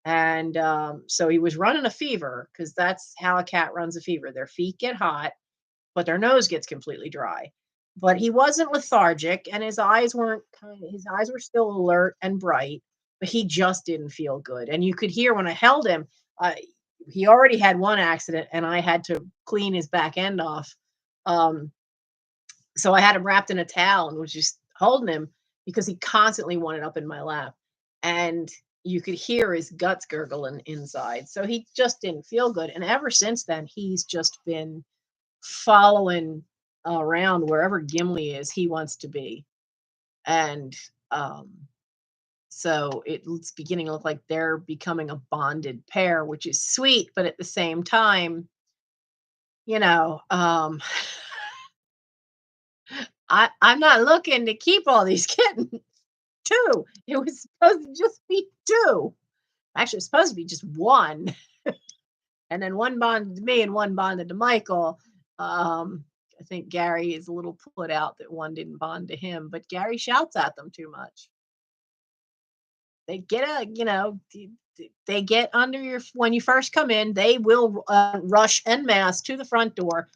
[SPEAKER 1] and so he was running a fever because that's how a cat runs a fever. Their feet get hot, but their nose gets completely dry. But he wasn't lethargic, and his eyes weren't his eyes were still alert and bright, but he just didn't feel good. And you could hear when I held him, uh, he already had one accident, and I had to clean his back end off. Um, so I had him wrapped in a towel and was just holding him because he constantly wanted up in my lap. And you could hear his guts gurgling inside. So he just didn't feel good. And ever since then, he's just been following around wherever Gimli is, he wants to be. And um, so it's beginning to look like they're becoming a bonded pair, which is sweet, but at the same time, you know, I'm not looking to keep all these kittens. Two. It was supposed to just be two. Actually, it's supposed to be just one. And then one bonded to me and one bonded to Michael. I think Gary is a little put out that one didn't bond to him, but Gary shouts at them too much. They get a, they get under your when you first come in, they will rush en masse to the front door.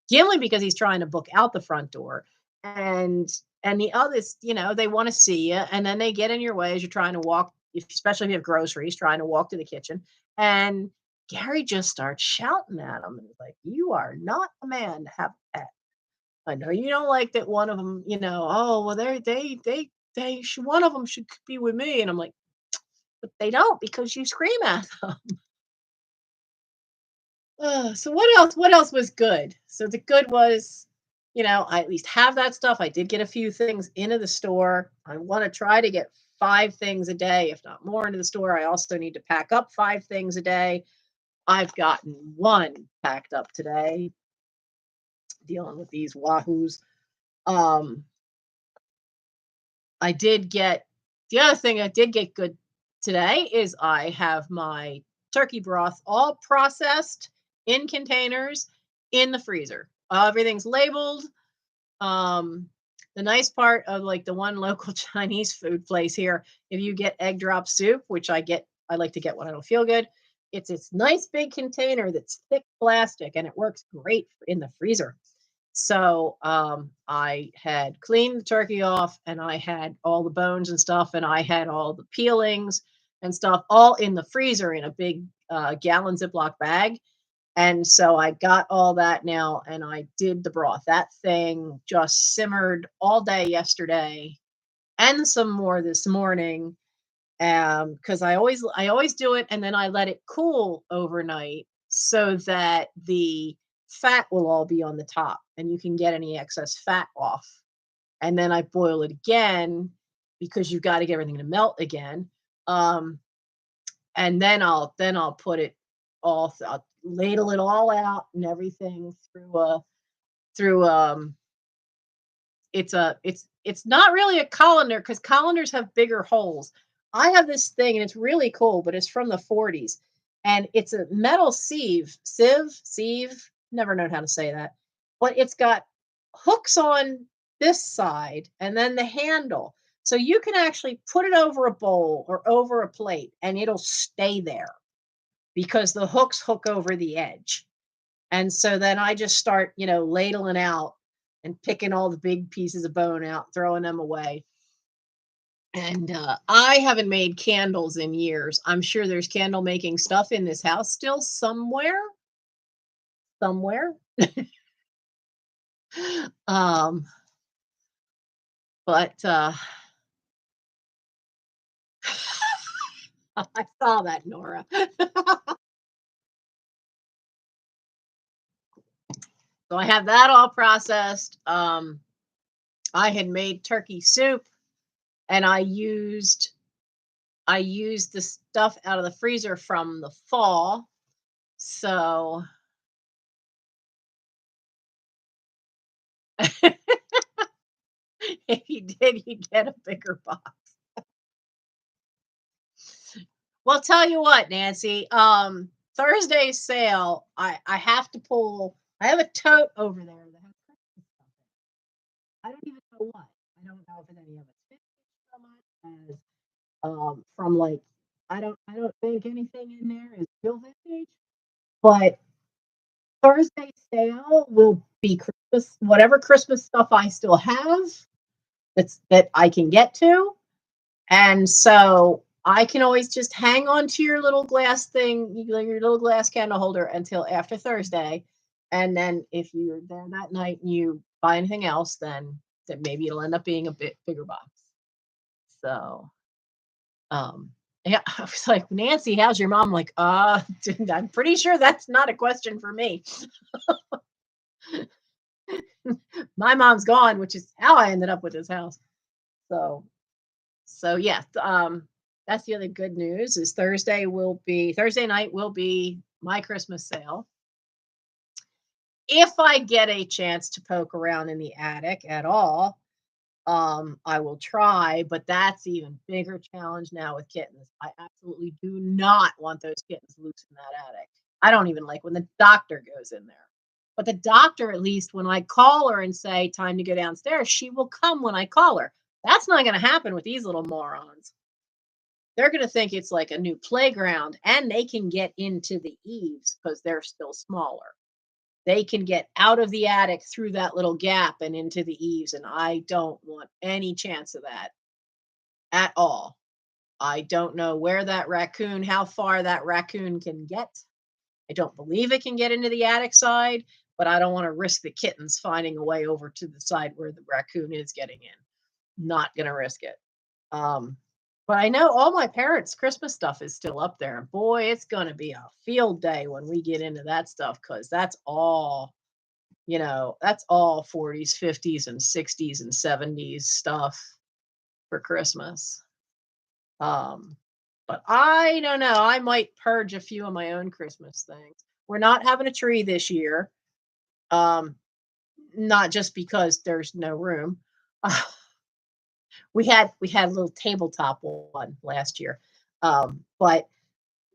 [SPEAKER 1] Gimli because he's trying to book out the front door, and the others, they want to see you, and then they get in your way as you're trying to walk, especially if you have groceries, trying to walk to the kitchen, and Gary just starts shouting at him, and he's like, "You are not a man to have a pet. I know you don't like that one of them, oh well, one of them should be with me," and I'm like, "But they don't because you scream at them." So what else was good? So the good was, I at least have that stuff. I did get a few things into the store. I want to try to get 5 things a day, if not more, into the store. I also need to pack up 5 things a day. I've gotten one packed up today, dealing with these wahoos. Um, I did get the other thing I did get good today is I have my turkey broth all processed in containers in the freezer. Everything's labeled. The nice part of like the one local Chinese food place here, if you get egg drop soup, which I like to get when I don't feel good. It's this nice big container that's thick plastic and it works great in the freezer. So I had cleaned the turkey off and I had all the bones and stuff, and I had all the peelings and stuff all in the freezer in a big gallon Ziploc bag. And so I got all that now and I did the broth. That thing just simmered all day yesterday and some more this morning. Because I always do it and then I let it cool overnight so that the fat will all be on the top and you can get any excess fat off. And then I boil it again because you've got to get everything to melt again. Um, and then I'll put it I'll ladle it all out and everything through it's not really a colander because colanders have bigger holes. I have this thing and it's really cool, but it's from the 40s. And it's a metal sieve, never known how to say that. But it's got hooks on this side and then the handle. So you can actually put it over a bowl or over a plate and it'll stay there because the hooks hook over the edge. And so then I just start, ladling out and picking all the big pieces of bone out, throwing them away. And I haven't made candles in years. I'm sure there's candle making stuff in this house still somewhere. Somewhere. um, but I saw that, Nora. So I have that all processed. I had made turkey soup and I used the stuff out of the freezer from the fall. So if you did, you get a bigger box. Well, tell you what, Nancy, Thursday's sale, I have to pull I have a tote over there that has Christmas stuff in it. I don't even know what. I don't know if it's any of it's vintage so much as from like I don't think anything in there is real vintage, but Thursday sale will be Christmas, whatever Christmas stuff I still have that I can get to. And so I can always just hang on to your little glass thing, your little glass candle holder until after Thursday. And then if you're there that night and you buy anything else, then maybe it'll end up being a bit bigger box. So um yeah, I was like, Nancy, how's your mom? Like, I'm pretty sure that's not a question for me. My mom's gone, which is how I ended up with this house. So yeah, that's the other good news is Thursday night will be my Christmas sale. If I get a chance to poke around in the attic at all, I will try, but that's even bigger challenge now with kittens. I absolutely do not want those kittens loose in that attic. I don't even like when the doctor goes in there. But the doctor, at least when I call her and say time to go downstairs, she will come when I call her. That's not going to happen with these little morons. They're going to think it's like a new playground, and they can get into the eaves because they're still smaller. They can get out of the attic through that little gap and into the eaves, and I don't want any chance of that at all. I don't know where that raccoon, how far that raccoon can get. I don't believe it can get into the attic side, but I don't want to risk the kittens finding a way over to the side where the raccoon is getting in. Not going to risk it. Um, but I know all my parents' Christmas stuff is still up there. And boy, it's going to be a field day when we get into that stuff because that's all, that's all 40s, 50s, and 60s and 70s stuff for Christmas. Um, but I don't know. I might purge a few of my own Christmas things. We're not having a tree this year. Um, not just because there's no room. We had a little tabletop one last year. But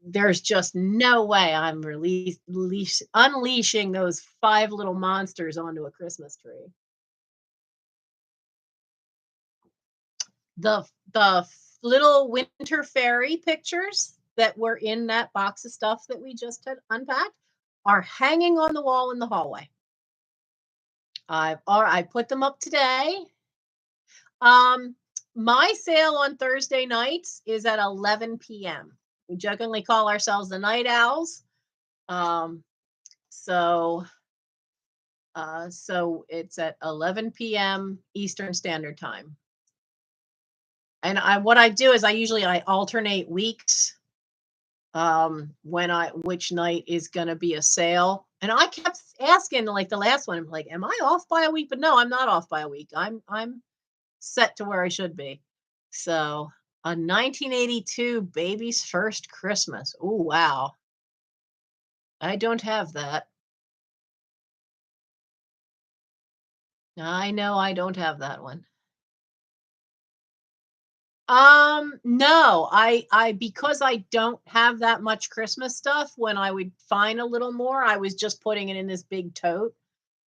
[SPEAKER 1] there's just no way I'm unleashing those five little monsters onto a Christmas tree. The little winter fairy pictures that were in that box of stuff that we just had unpacked are hanging on the wall in the hallway. I put them up today. Um, my sale on Thursday nights is at 11 p.m. We jokingly call ourselves the Night Owls. Um, so so it's at 11 p.m. Eastern Standard Time. And what I do is I alternate weeks when which night is going to be a sale. And I kept asking, like the last one, I'm like, am I off by a week? But no, I'm not off by a week. I'm set to where I should be. So a 1982 Baby's First Christmas. Oh wow. I don't have that. I know I don't have that one. No, I because I don't have that much Christmas stuff, when I would find a little more, I was just putting it in this big tote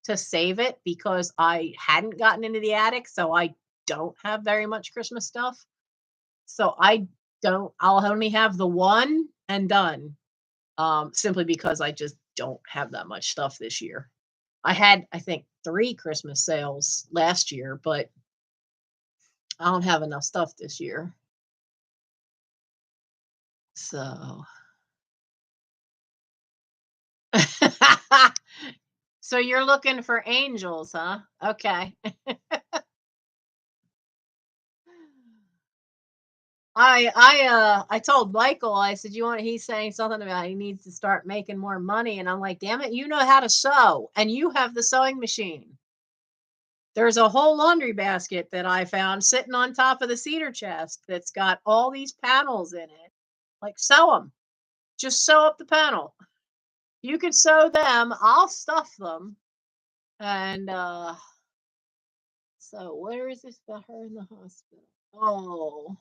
[SPEAKER 1] to save it because I hadn't gotten into the attic, so I don't have very much Christmas stuff. So I'll only have the one and done. Simply because I just don't have that much stuff this year. I had, I think, 3 Christmas sales last year, but I don't have enough stuff this year. So so you're looking for angels, huh? Okay. I told Michael, I said, you want, he's saying something about he needs to start making more money. And I'm like, damn it, you know how to sew and you have the sewing machine. There's a whole laundry basket that I found sitting on top of the cedar chest that's got all these panels in it. Like, sew them. Just sew up the panel. You can sew them. I'll stuff them. And so where is this about her in the hospital? Oh,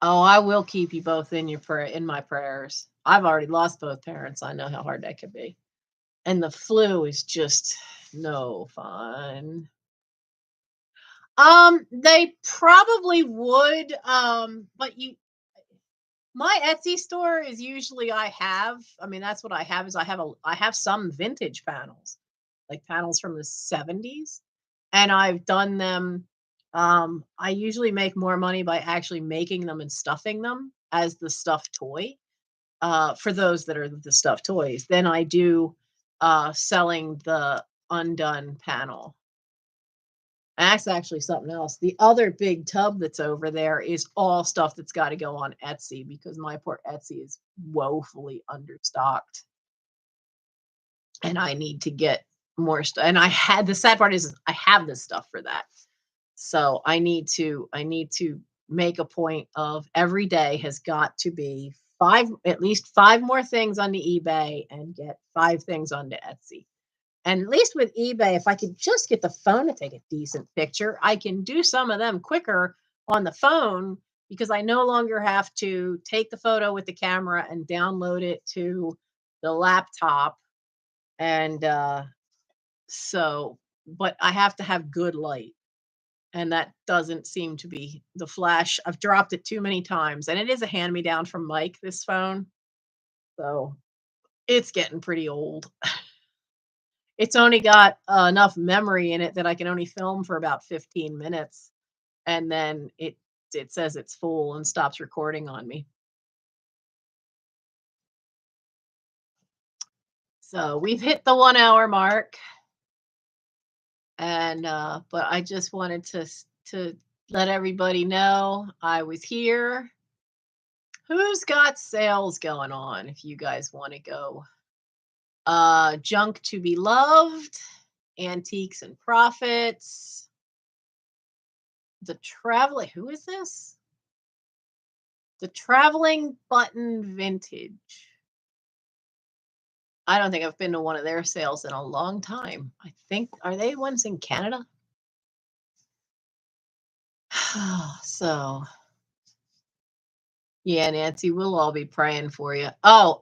[SPEAKER 1] oh, I will keep you both in my prayers. I've already lost both parents. I know how hard that could be. And the flu is just no fun. They probably would. But my Etsy store is usually I mean, that's what I have is I have some vintage panels, like panels from the 70s. And I've done them. I usually make more money by actually making them and stuffing them as the stuffed toy, for those that are the stuffed toys, than I do selling the undone panel. That's actually something else. The other big tub that's over there is all stuff that's got to go on Etsy because my poor Etsy is woefully understocked, and I need to get more stuff. And the sad part is I have this stuff for that. So I need to make a point of every day has got to be at least 5 more things on the eBay and get 5 things onto Etsy. And at least with eBay, if I could just get the phone to take a decent picture, I can do some of them quicker on the phone because I no longer have to take the photo with the camera and download it to the laptop. And so, but I have to have good light. and that doesn't seem to be the flash. I've dropped it too many times, and it is a hand me down from Mike, this phone. So it's getting pretty old. It's only got enough memory in it that I can only film for about 15 minutes, and then it says it's full and stops recording on me. So we've hit the 1 hour mark, and but I just wanted to let everybody know I was here. Who's got sales going on if you guys want to go? Junk to be loved, antiques and profits, the traveling. Who is this? The traveling button vintage. I don't think I've been to one of their sales in a long time. I think, are they ones in Canada? So yeah, Nancy, we'll all be praying for you. Oh,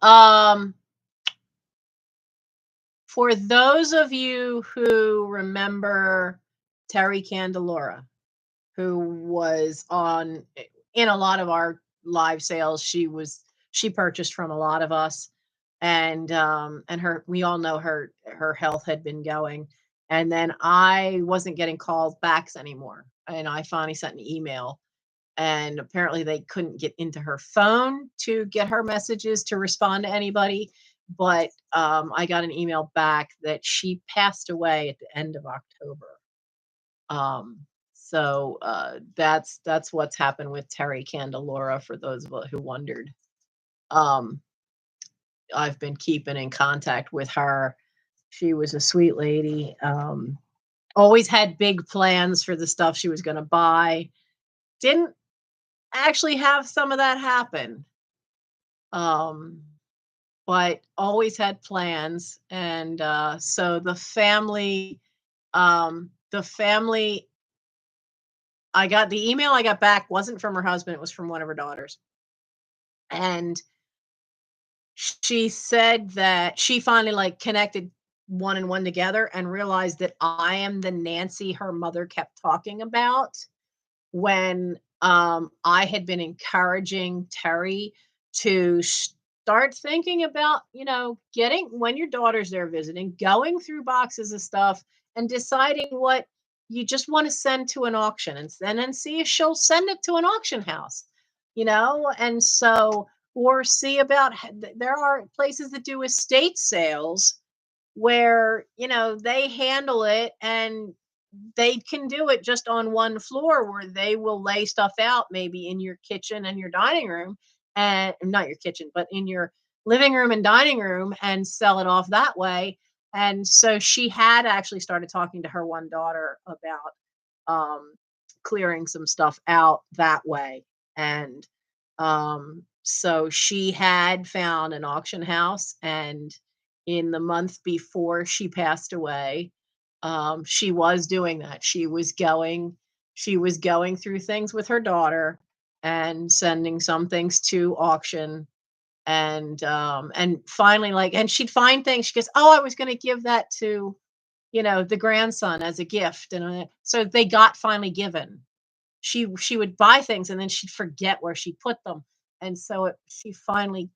[SPEAKER 1] for those of you who remember Terry Candelora, who was on in a lot of our live sales, she purchased from a lot of us, and her, we all know her health had been going, and then I wasn't getting calls backs anymore, and I finally sent an email, and apparently they couldn't get into her phone to get her messages to respond to anybody. But I got an email back that she passed away at the end of October. um that's what's happened with Terry Candelora, for those of who wondered. um I've been keeping in contact with her. She was a sweet lady. Always had big plans for the stuff she was going to buy. Didn't actually have some of that happen. Um, but always had plans. And so the family, I got the email I got back wasn't from her husband, it was from one of her daughters. And she said that she finally like connected one and one together and realized that I am the Nancy her mother kept talking about, when I had been encouraging Terry to start thinking about, getting, when your daughter's there visiting, going through boxes of stuff and deciding what you just want to send to an auction, and then see if she'll send it to an auction house, and so, or see about, there are places that do estate sales where, they handle it, and they can do it just on one floor, where they will lay stuff out maybe in your kitchen and your dining room, and not your kitchen, but in your living room and dining room, and sell it off that way. And so she had actually started talking to her one daughter about clearing some stuff out that way. And so she had found an auction house, and in the month before she passed away, she was doing that. She was going through things with her daughter and sending some things to auction. And finally, like, and she'd find things. She goes, "Oh, I was going to give that to, the grandson as a gift." And so they got finally given. She would buy things, and then she'd forget where she put them. And so she finally,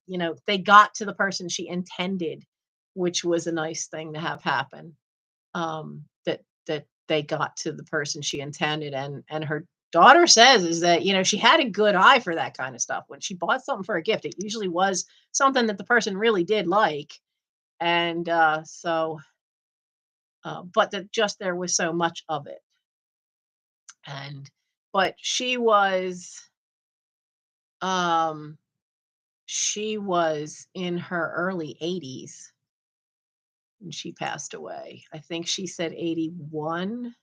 [SPEAKER 1] they got to the person she intended, which was a nice thing to have happen. That they got to the person she intended. And her daughter says is that, she had a good eye for that kind of stuff. When she bought something for a gift, it usually was something that the person really did like. And but that just there was so much of it. And but um she was in her early 80s when she passed away. I think she said 81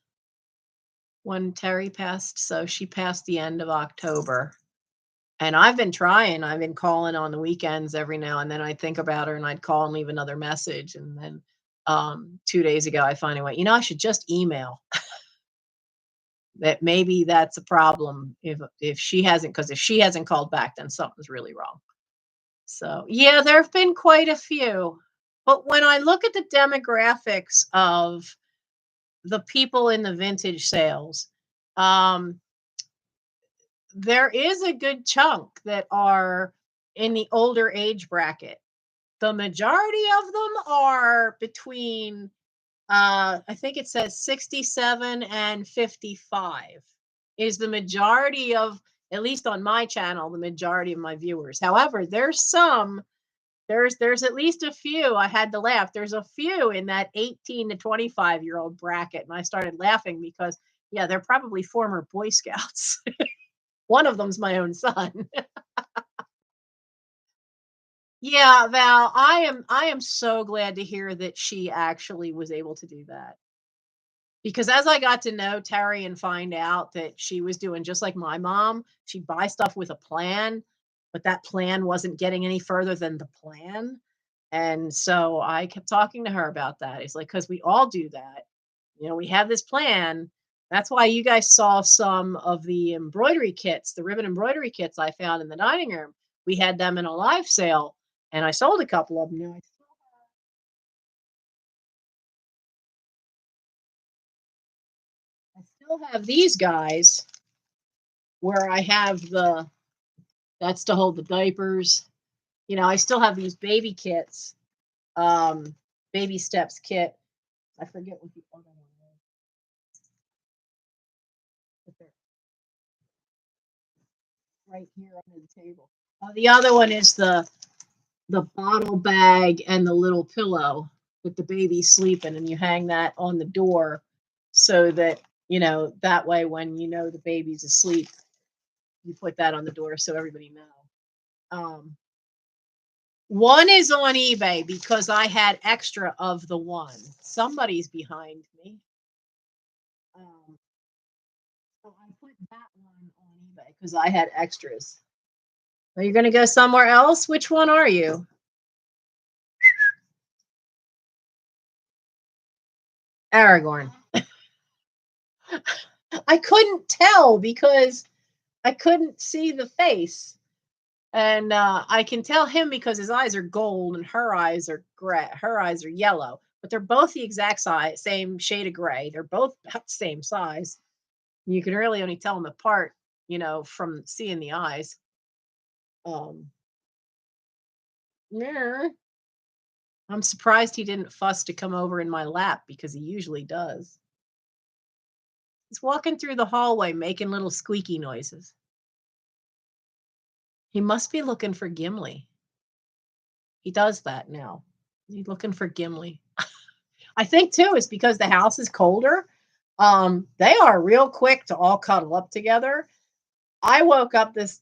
[SPEAKER 1] when Terry passed. So she passed the end of October. And I've been trying. I've been calling on the weekends every now and then. I'd think about her, and I'd call and leave another message. And then 2 days ago, I finally went, I should just email. That maybe that's a problem if she hasn't, because if she hasn't called back, then something's really wrong. So yeah, there have been quite a few. But when I look at the demographics of the people in the vintage sales, Um, there is a good chunk that are in the older age bracket. The majority of them are between I think it says 67 and 55 is the majority of, at least on my channel, the majority of my viewers. However, there's at least a few. I had to laugh. There's a few in that 18 to 25-year-old bracket, and I started laughing because yeah, they're probably former Boy Scouts. One of them's my own son. Yeah, Val, I am so glad to hear that she actually was able to do that. Because as I got to know Terry and find out that she was doing just like my mom, she'd buy stuff with a plan, but that plan wasn't getting any further than the plan. And so I kept talking to her about that. It's like, because we all do that. We have this plan. That's why you guys saw some of the embroidery kits, the ribbon embroidery kits I found in the dining room. We had them in a live sale, and I sold a couple of them. I still have these guys where I have that's to hold the diapers. I still have these baby kits, baby steps kit. I forget what the other one is. But they're right here under the table. The other one is the bottle bag and the little pillow with the baby sleeping, and you hang that on the door so that that way when the baby's asleep, you put that on the door so everybody know. One is on eBay because I had extra of the one. Somebody's behind me. Um, so I put that one on eBay because I had extras. Are you going to go somewhere else? Which one are you? Aragorn. I couldn't tell because I couldn't see the face. And I can tell him because his eyes are gold and her eyes are gray. Her eyes are yellow, but they're both the exact size, same shade of gray. They're both about the same size. You can really only tell them apart, from seeing the eyes. Um, yeah. I'm surprised he didn't fuss to come over in my lap because he usually does. He's walking through the hallway making little squeaky noises. He must be looking for Gimli. He does that now. He's looking for Gimli. I think too it's because the house is colder. They are real quick to all cuddle up together. I woke up this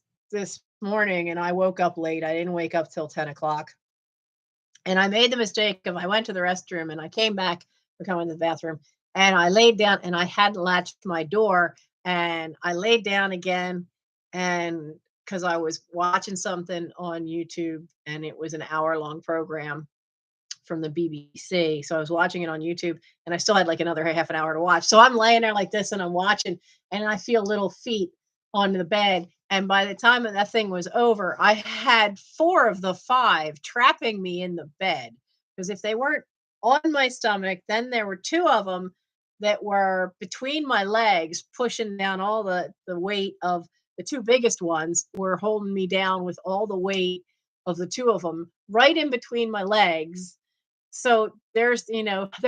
[SPEAKER 1] morning, and I woke up late. I didn't wake up till 10 o'clock. And I made the mistake of I went to the restroom and I came back to come in the bathroom, and I laid down and I hadn't latched my door, and I laid down again, and because I was watching something on YouTube, and it was an hour-long program from the BBC. So I was watching it on YouTube, and I still had like another half an hour to watch. So I'm laying there like this and I'm watching, and I feel little feet on the bed. And by the time that thing was over, I had four of the five trapping me in the bed. Because if they weren't on my stomach, then there were two of them that were between my legs, pushing down all the weight of the two biggest ones, were holding me down with all the weight of the two of them right in between my legs. So they're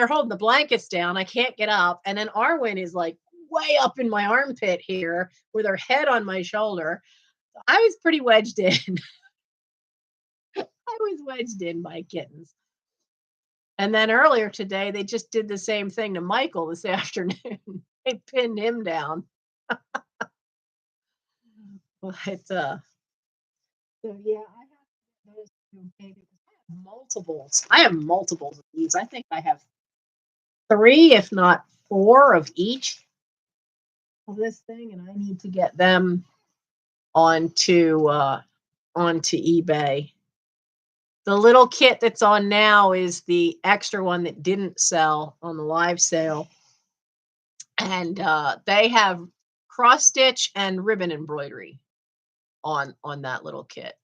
[SPEAKER 1] holding the blankets down. I can't get up. And then Arwen is like way up in my armpit here with her head on my shoulder. I was pretty wedged in. I was wedged in by kittens. And then earlier today, they just did the same thing to Michael this afternoon. They pinned him down. But so yeah, I have those two babies. I have multiples. I have multiples of these. I think I have three, if not four, of each of this thing, and I need to get them onto eBay. The little kit that's on now is the extra one that didn't sell on the live sale, and they have cross stitch and ribbon embroidery on that little kit.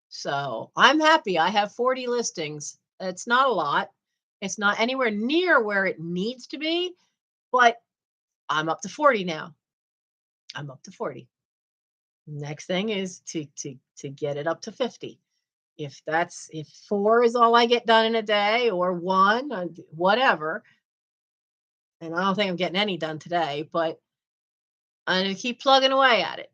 [SPEAKER 1] So I'm happy. I have 40 listings. It's not a lot. It's not anywhere near where it needs to be, but I'm up to 40 now. I'm up to 40. Next thing is to get it up to 50. If 4 is all I get done in a day, or 1, whatever, and I don't think I'm getting any done today, but I'm gonna keep plugging away at it.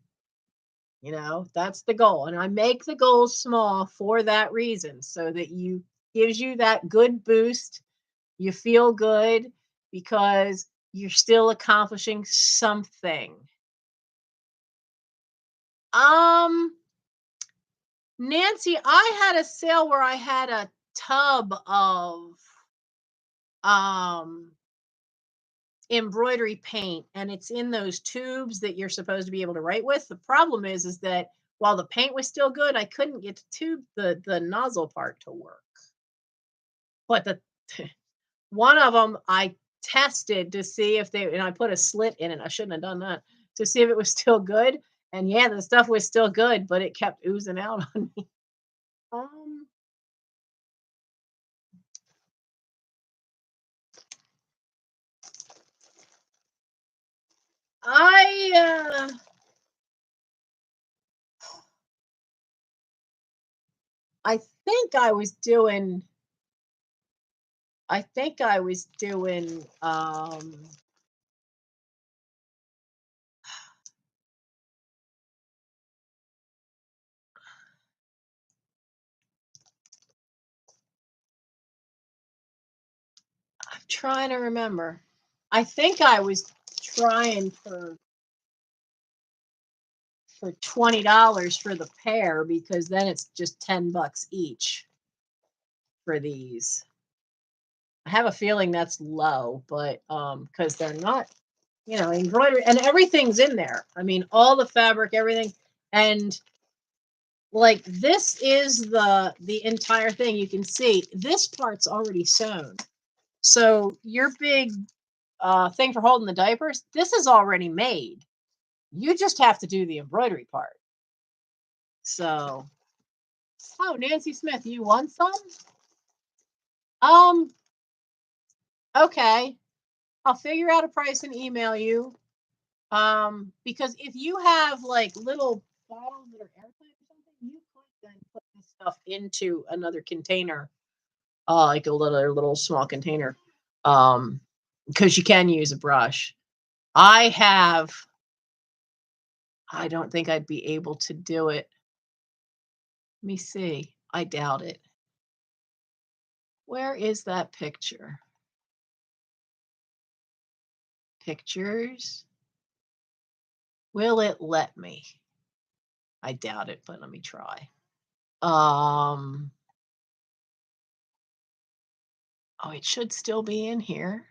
[SPEAKER 1] That's the goal. And I make the goals small for that reason, so that you gives you that good boost. You feel good because you're still accomplishing something. Um, Nancy, I had a sale where I had a tub of um embroidery paint, and it's in those tubes that you're supposed to be able to write with. The problem is that while the paint was still good, I couldn't get the nozzle part to work. But the one of them I tested to see if they, and I put a slit in it. I shouldn't have done that, to see if it was still good. And yeah, the stuff was still good, but it kept oozing out on me. Um, I I think I was doing I'm trying to remember. I think I was trying for $20 for the pair, because then it's just $10 each for these. I have a feeling that's low, but because they're not, embroidery, and everything's in there. I mean, all the fabric, everything, and like this is the entire thing. You can see this part's already sewn. So your big thing for holding the diapers, this is already made. You just have to do the embroidery part. So, oh, Nancy Smith, you want some? Um, okay. I'll figure out a price and email you. Because if you have like little bottles that are airtight or something, you could then put this stuff into another container, like a little small container. Because you can use a brush. I don't think I'd be able to do it. Let me see. I doubt it. Where is that picture? Pictures. Will it let me? I doubt it, but let me try. Oh, it should still be in here.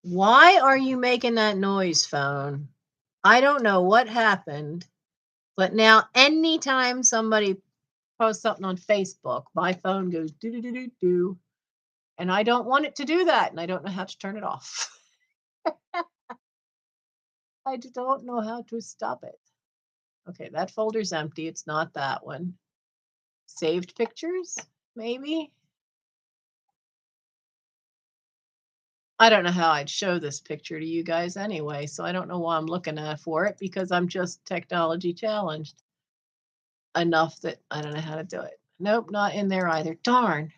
[SPEAKER 1] Why are you making that noise, phone? I don't know what happened, but now anytime somebody posts something on Facebook, my phone goes do do do do do, and I don't want it to do that, and I don't know how to turn it off. I don't know how to stop it. Okay, that folder's empty. It's not that one. Saved pictures, maybe? I don't know how I'd show this picture to you guys anyway, so I don't know why I'm looking at for it, because I'm just technology challenged enough that I don't know how to do it. Nope, not in there either. Darn.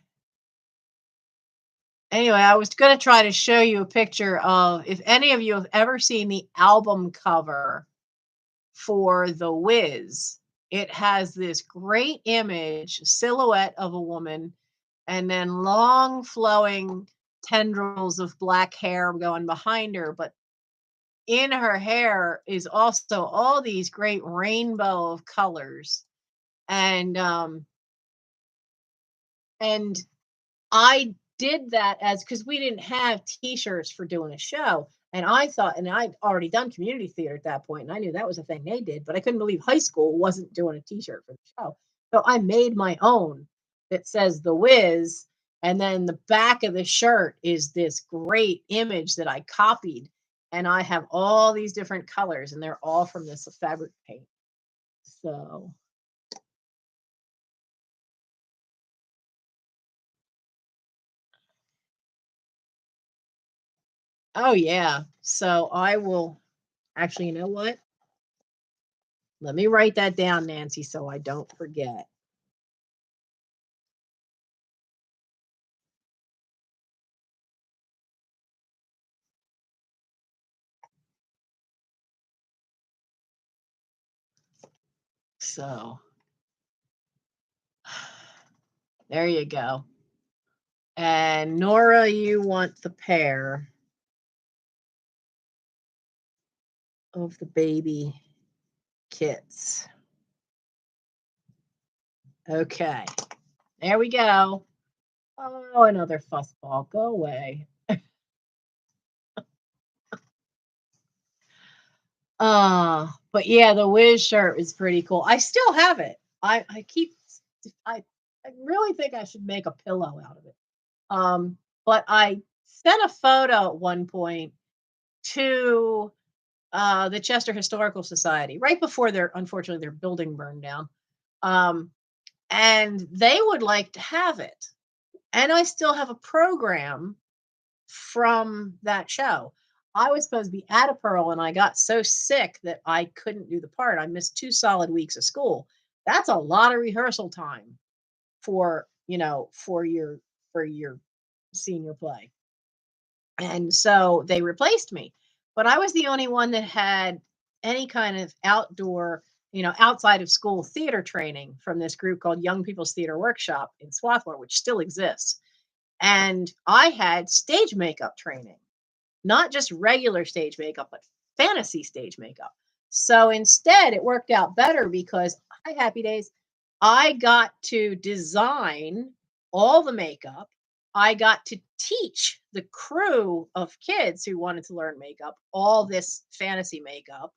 [SPEAKER 1] Anyway, I was going to try to show you a picture of, if any of you have ever seen the album cover for The Wiz, it has this great image, silhouette of a woman, and then long flowing tendrils of black hair going behind her. But in her hair is also all these great rainbow of colors. And I did that as, because we didn't have t-shirts for doing a show. And I thought, and I'd already done community theater at that point, and I knew that was a thing they did, but I couldn't believe high school wasn't doing a t-shirt for the show. So I made my own that says The Wiz, and then the back of the shirt is this great image that I copied, and I have all these different colors, and they're all from this fabric paint. So Oh yeah. So I will actually, you know what? Let me write that down, Nancy, so I don't forget. So there you go. And Nora, you want the pair of the baby kits. Okay. There we go. Oh, another fussball. Go away. But yeah, the Wiz shirt is pretty cool. I still have it. I keep I I really think I should make a pillow out of it. But I sent a photo at one point to the Chester Historical Society right before their unfortunately their building burned down. Um, and they would like to have it. And I still have a program from that show. I was supposed to be at a Pearl and I got so sick that I couldn't do the part. I missed 2 solid weeks of school. That's a lot of rehearsal time for, for your senior play. And so they replaced me. But I was the only one that had any kind of outdoor, outside of school theater training from this group called Young People's Theater Workshop in Swarthmore, which still exists. And I had stage makeup training, not just regular stage makeup, but fantasy stage makeup. So instead, it worked out better because hi, happy days. I got to design all the makeup. I got to teach the crew of kids who wanted to learn makeup all this fantasy makeup.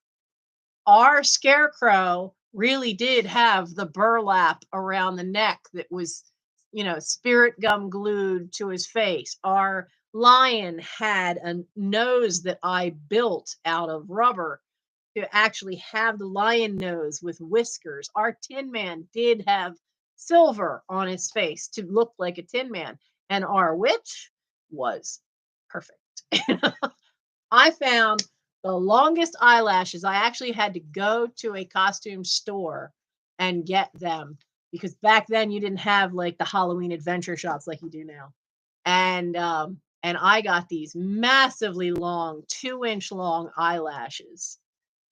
[SPEAKER 1] Our scarecrow really did have the burlap around the neck that was, spirit gum glued to his face. Our lion had a nose that I built out of rubber to actually have the lion nose with whiskers. Our Tin Man did have silver on his face to look like a Tin Man. And our witch was perfect. I found the longest eyelashes. I actually had to go to a costume store and get them because back then you didn't have like the Halloween adventure shops like you do now. And I got these massively long, 2-inch long eyelashes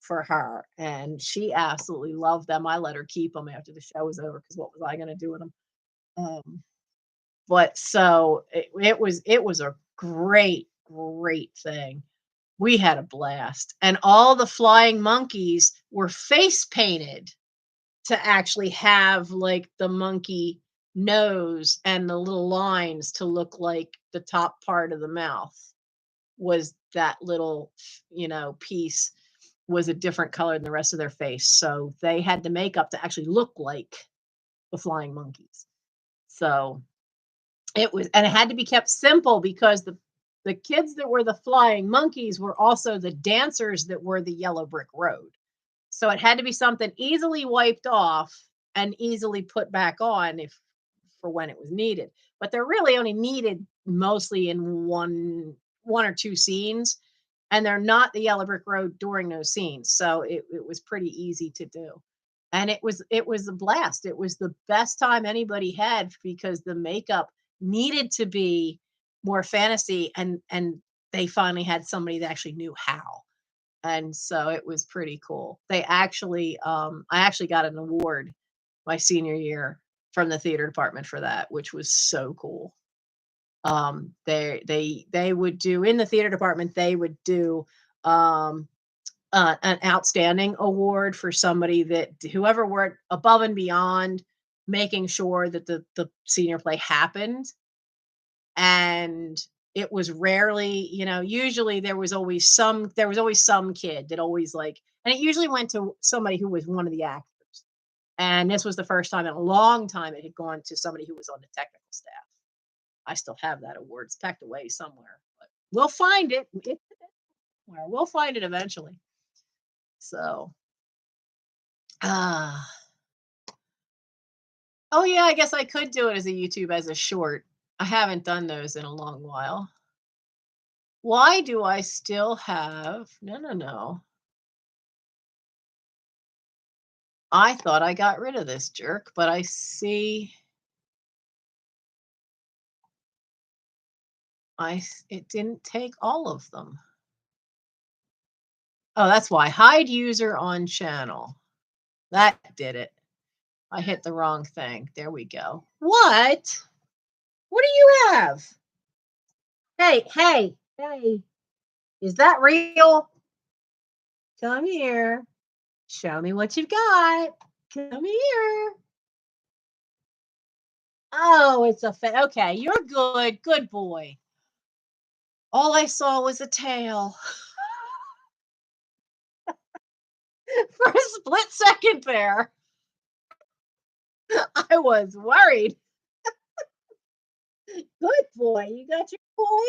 [SPEAKER 1] for her, and she absolutely loved them. I let her keep them after the show was over because what was I going to do with them? Um, but so it was a great thing. We had a blast. And all the flying monkeys were face painted to actually have like the monkey nose and the little lines to look like the top part of the mouth was that little, piece was a different color than the rest of their face. So they had the makeup to actually look like the flying monkeys. So and it had to be kept simple because the kids that were the flying monkeys were also the dancers that were the yellow brick road. So it had to be something easily wiped off and easily put back on if for when it was needed. But they're really only needed mostly in one or two scenes, and they're not the yellow brick road during those scenes. So it was pretty easy to do. And it was a blast. It was the best time anybody had because the makeup needed to be more fantasy and they finally had somebody that actually knew how. And so it was pretty cool. I actually got an award my senior year from the theater department for that, which was so cool. They would do in the theater department, they would do um an outstanding award for somebody that whoever worked above and beyond making sure that the senior play happened. And it was rarely, usually there was always some kid that always like, and it usually went to somebody who was one of the actors. And this was the first time in a long time it had gone to somebody who was on the technical staff. I still have that award. It's packed away somewhere, but we'll find it. We'll find it eventually. So, ah, oh yeah, I guess I could do it as a YouTube as a short. I haven't done those in a long while. Why do I still have no, no, no. I thought I got rid of this jerk, but I see it didn't take all of them. Oh, that's why. Hide user on channel. That did it. I hit the wrong thing. There we go. What? What do you have? Hey, hey, hey. Is that real? Come here. Show me what you've got. Come here. Oh, it's a okay. You're good. Good boy. All I saw was a tail. For a split second there, I was worried. Good boy. You got your boy?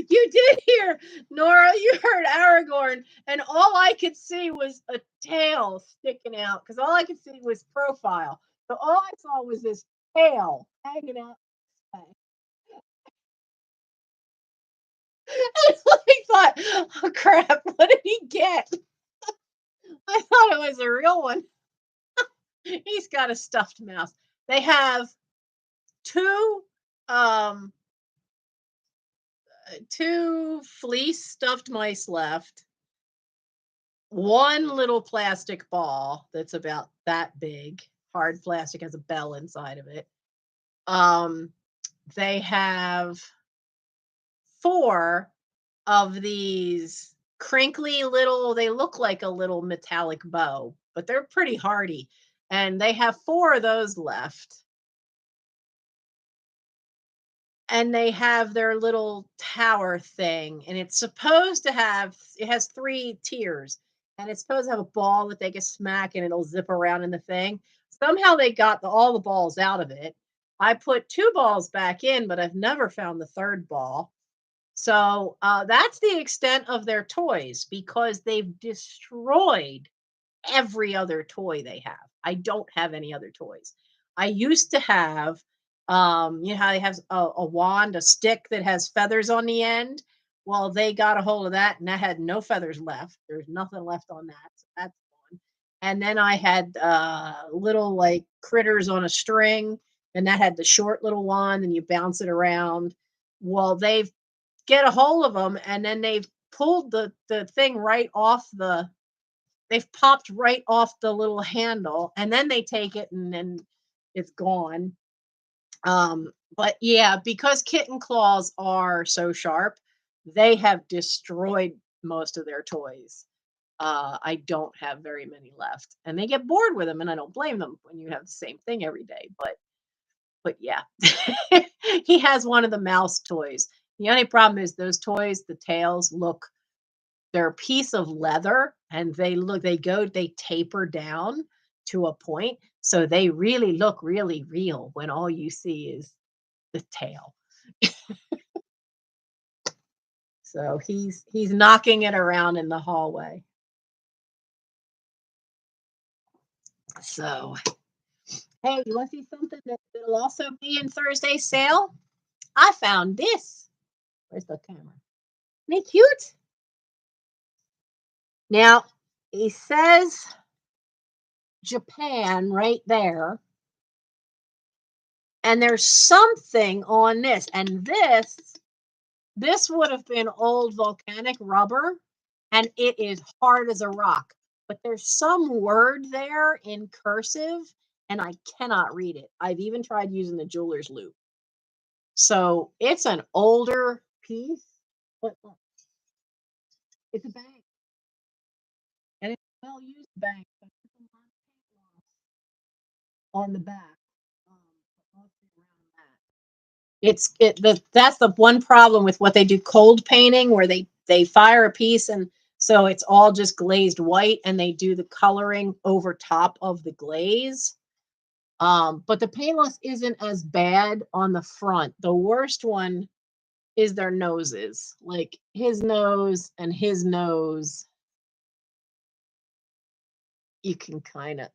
[SPEAKER 1] You did hear, Nora, you heard Aragorn, and all I could see was a tail sticking out because all I could see was profile. So all I saw was this tail hanging out. I thought, oh crap, what did he get? I thought it was a real one. He's got a stuffed mouse. They have two um two fleece stuffed mice left, one little plastic ball that's about that big, hard plastic, has a bell inside of it. Um, they have four of these crinkly little, they look like a little metallic bow, but they're pretty hardy. And they have four of those left. And they have their little tower thing, and it's supposed to have, it has three tiers, and it's supposed to have a ball that they can smack and it'll zip around in the thing. Somehow they got all the balls out of it. I put two balls back in, but I've never found the third ball. So that's the extent of their toys because they've destroyed every other toy they have. I don't have any other toys. I used to have, you know how they have a wand, a stick that has feathers on the end. Well, they got a hold of that and that had no feathers left. There's nothing left on that. So that's gone. And then I had little like critters on a string, and that had the short little one, and you bounce it around. Well, they've get a hold of them, and then they've pulled the thing right off the, they've popped right off the little handle, and then they take it and then it's gone. But yeah, because kitten claws are so sharp, they have destroyed most of their toys. I don't have very many left, and they get bored with them, and I don't blame them when you have the same thing every day. But yeah, he has one of the mouse toys. The only problem is those toys, the tails look, they're a piece of leather, and they taper down to a point. So they really look really real when all you see is the tail. So he's knocking it around in the hallway. So hey, you want to see something that'll also be in Thursday's sale? I found this. Where's the camera? Isn't it cute? Now it says Japan right there. And there's something on this. And this would have been old volcanic rubber, and it is hard as a rock. But there's some word there in cursive, and I cannot read it. I've even tried using the jeweler's loop. So it's an older piece, but it's a bank. And it's a well used bank. On the back. Mostly around that. That's the one problem with what they do cold painting, where they fire a piece, and so it's all just glazed white, and they do the coloring over top of the glaze. But the paintless isn't as bad on the front. The worst one is their noses, like his nose and his nose. You can kind of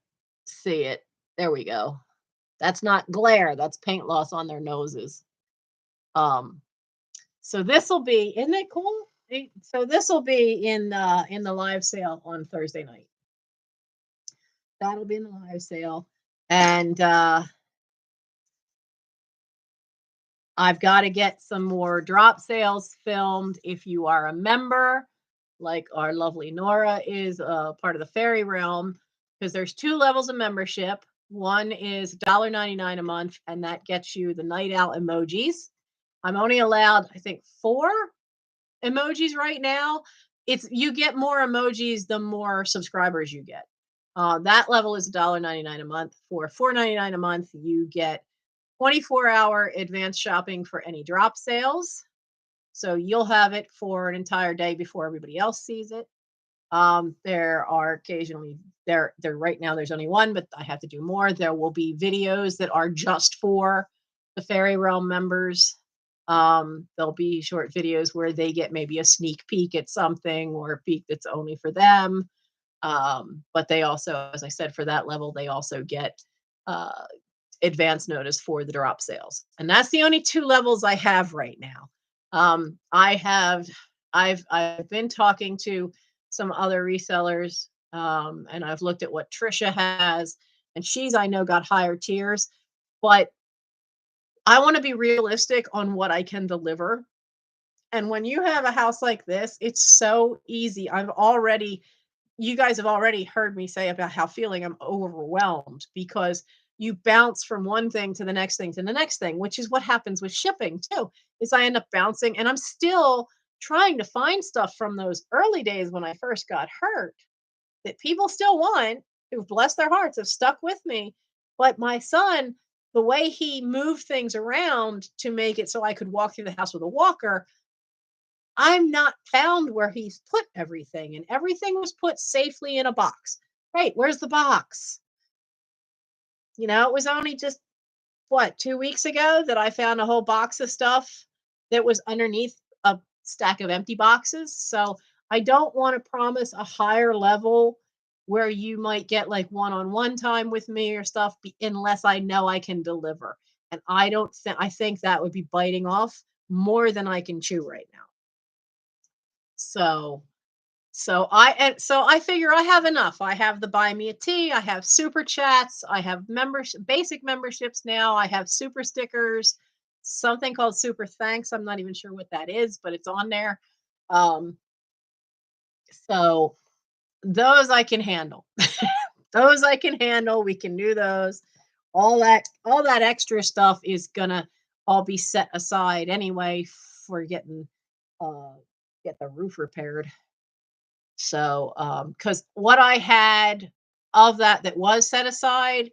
[SPEAKER 1] see it. There we go. That's not glare, that's paint loss on their noses. Um, so this will be, isn't it cool? So this will be in the live sale on Thursday night. That'll be in the live sale. And I've got to get some more drop sales filmed. If you are a member, like our lovely Nora is part of the fairy realm, because there's two levels of membership. One is $1.99 a month, and that gets you the night out emojis. I'm only allowed, I think, 4 emojis right now. It's you get more emojis the more subscribers you get. That level is $1.99 a month. For $4.99 a month, you get 24-hour advanced shopping for any drop sales. So you'll have it for an entire day before everybody else sees it. There are occasionally there right now there's only one, but I have to do more. There will be videos that are just for the Fairy Realm members. There'll be short videos where they get maybe a sneak peek at something or a peek that's only for them. But they also, as I said, for that level, they also get uh, advance notice for the drop sales. And that's the only 2 levels I have right now. I've been talking to some other resellers, and I've looked at what Trisha has, and she's, I know, got higher tiers, but I want to be realistic on what I can deliver. And when you have a house like this, it's so easy. You guys have already heard me say about how feeling I'm overwhelmed because you bounce from one thing to the next thing to the next thing, which is what happens with shipping too. Is I end up bouncing and I'm still trying to find stuff from those early days when I first got hurt that people still want, who bless their hearts have stuck with me. But my son, the way he moved things around to make it so I could walk through the house with a walker, I'm not found where he's put everything, and everything was put safely in a box. Great, where's the box? It was only just what, 2 weeks ago that I found a whole box of stuff that was underneath a stack of empty boxes. So I don't want to promise a higher level where you might get like one-on-one time with me or stuff unless I know I can deliver. And I think that would be biting off more than I can chew right now. So so I figure I have enough. I have the buy me a tea, I have super chats, I have membership basic memberships now, I have super stickers, something called super thanks. I'm not even sure what that is, but it's on there. Um, so those I can handle. Those I can handle. We can do those. All that extra stuff is gonna all be set aside anyway for uh get the roof repaired. So, because what I had of that was set aside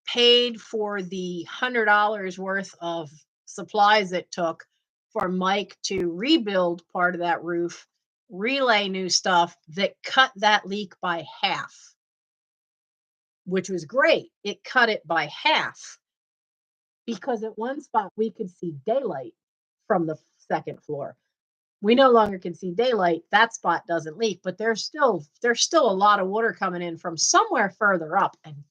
[SPEAKER 1] paid for the $100 worth of supplies it took for Mike to rebuild part of that roof, relay new stuff that cut that leak by half, which was great. It cut it by half because at one spot we could see daylight from the second floor. We no longer can see daylight. That spot doesn't leak, but there's still a lot of water coming in from somewhere further up, and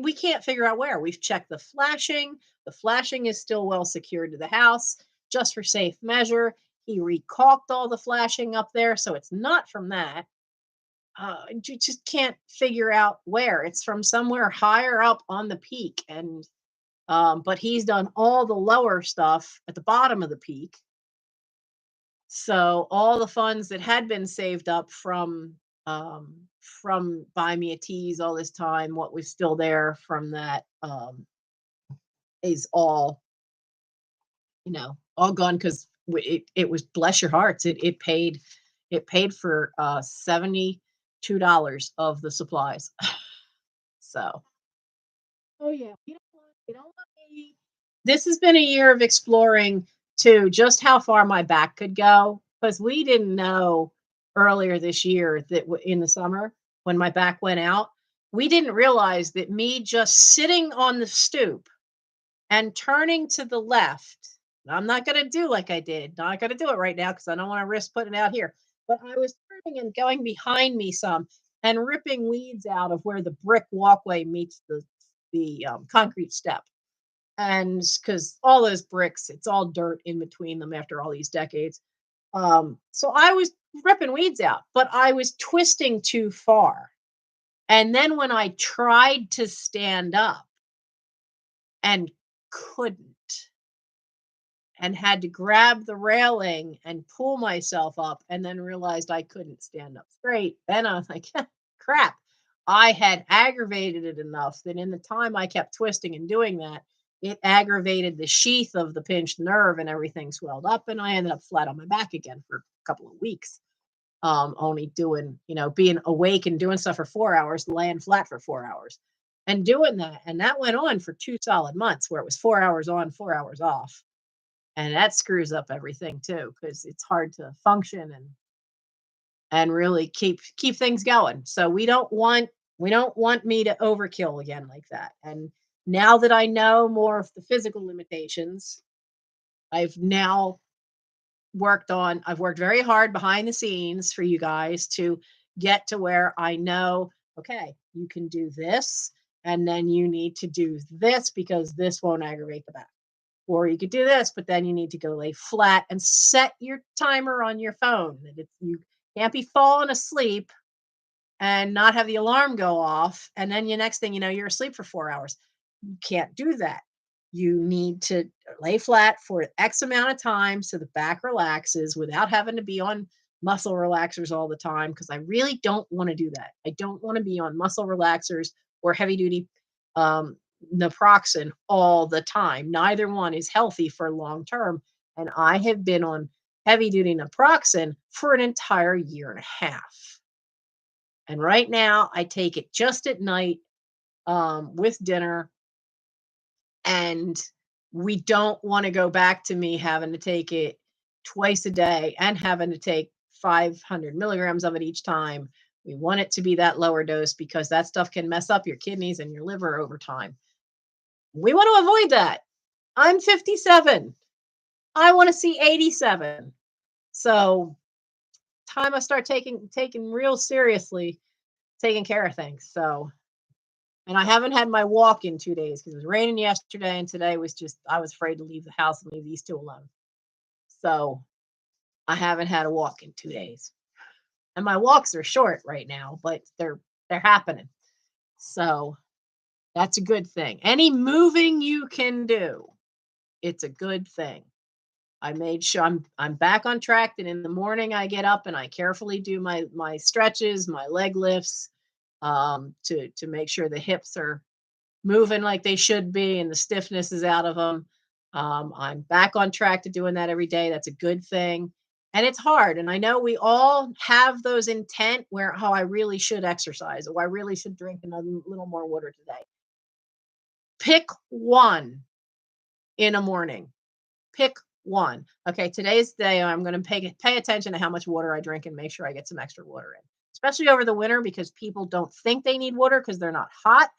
[SPEAKER 1] we can't figure out where. We've checked the flashing. The flashing is still well secured to the house. Just for safe measure, he recaulked all the flashing up there, so it's not from that. You just can't figure out where. It's from somewhere higher up on the peak, and but he's done all the lower stuff at the bottom of the peak. So all the funds that had been saved up from Buy Me a Tease all this time, what was still there from that is all gone because it was, bless your hearts, it paid for $72 of the supplies. So oh yeah, this has been a year of exploring too, just how far my back could go because we didn't know earlier this year that in the summer when my back went out, we didn't realize that me just sitting on the stoop and turning to the left. I'm not going to do like I did. Not going to do it right now because I don't want to risk putting it out here. But I was turning and going behind me some and ripping weeds out of where the brick walkway meets the concrete step. And because all those bricks, it's all dirt in between them after all these decades. So I was ripping weeds out, but I was twisting too far. And then when I tried to stand up and couldn't, and had to grab the railing and pull myself up, and then realized I couldn't stand up straight, then I was like, crap. I had aggravated it enough that in the time I kept twisting and doing that, it aggravated the sheath of the pinched nerve and everything swelled up. And I ended up flat on my back again for a couple of weeks. Only doing, being awake and doing stuff for 4 hours, laying flat for 4 hours and doing that. And that went on for 2 solid months where it was 4 hours on, 4 hours off. And that screws up everything too, because it's hard to function and really keep things going. So we don't want me to overkill again like that. And now that I know more of the physical limitations, I've now I've worked very hard behind the scenes for you guys to get to where I know, okay, you can do this, and then you need to do this because this won't aggravate the back. Or you could do this, but then you need to go lay flat and set your timer on your phone. That you can't be falling asleep and not have the alarm go off. And then the next thing you know, you're asleep for 4 hours. You can't do that. You need to lay flat for X amount of time so the back relaxes without having to be on muscle relaxers all the time. Because I really don't want to do that. I don't want to be on muscle relaxers or heavy duty um, naproxen all the time. Neither one is healthy for long term. And I have been on heavy duty naproxen for an entire year and a half. And right now, I take it just at night with dinner. And we don't want to go back to me having to take it twice a day and having to take 500 milligrams of it each time. We want it to be that lower dose because that stuff can mess up your kidneys and your liver over time. We want to avoid that. I'm 57. I want to see 87. So time I start taking real seriously taking care of things. So, and I haven't had my walk in 2 days because it was raining yesterday, and today was just I was afraid to leave the house and leave these two alone. So I haven't had a walk in 2 days. And my walks are short right now, but they're happening. So that's a good thing. Any moving you can do, it's a good thing. I made sure I'm back on track. That in the morning I get up and I carefully do my stretches, my leg lifts, to make sure the hips are moving like they should be and the stiffness is out of them. I'm back on track to doing that every day. That's a good thing. And it's hard. And I know we all have those intent where, oh, I really should exercise or I really should drink another little more water today. Pick one in a morning. Pick one. Okay, today's the day I'm going to pay attention to how much water I drink and make sure I get some extra water in, especially over the winter because people don't think they need water because they're not hot,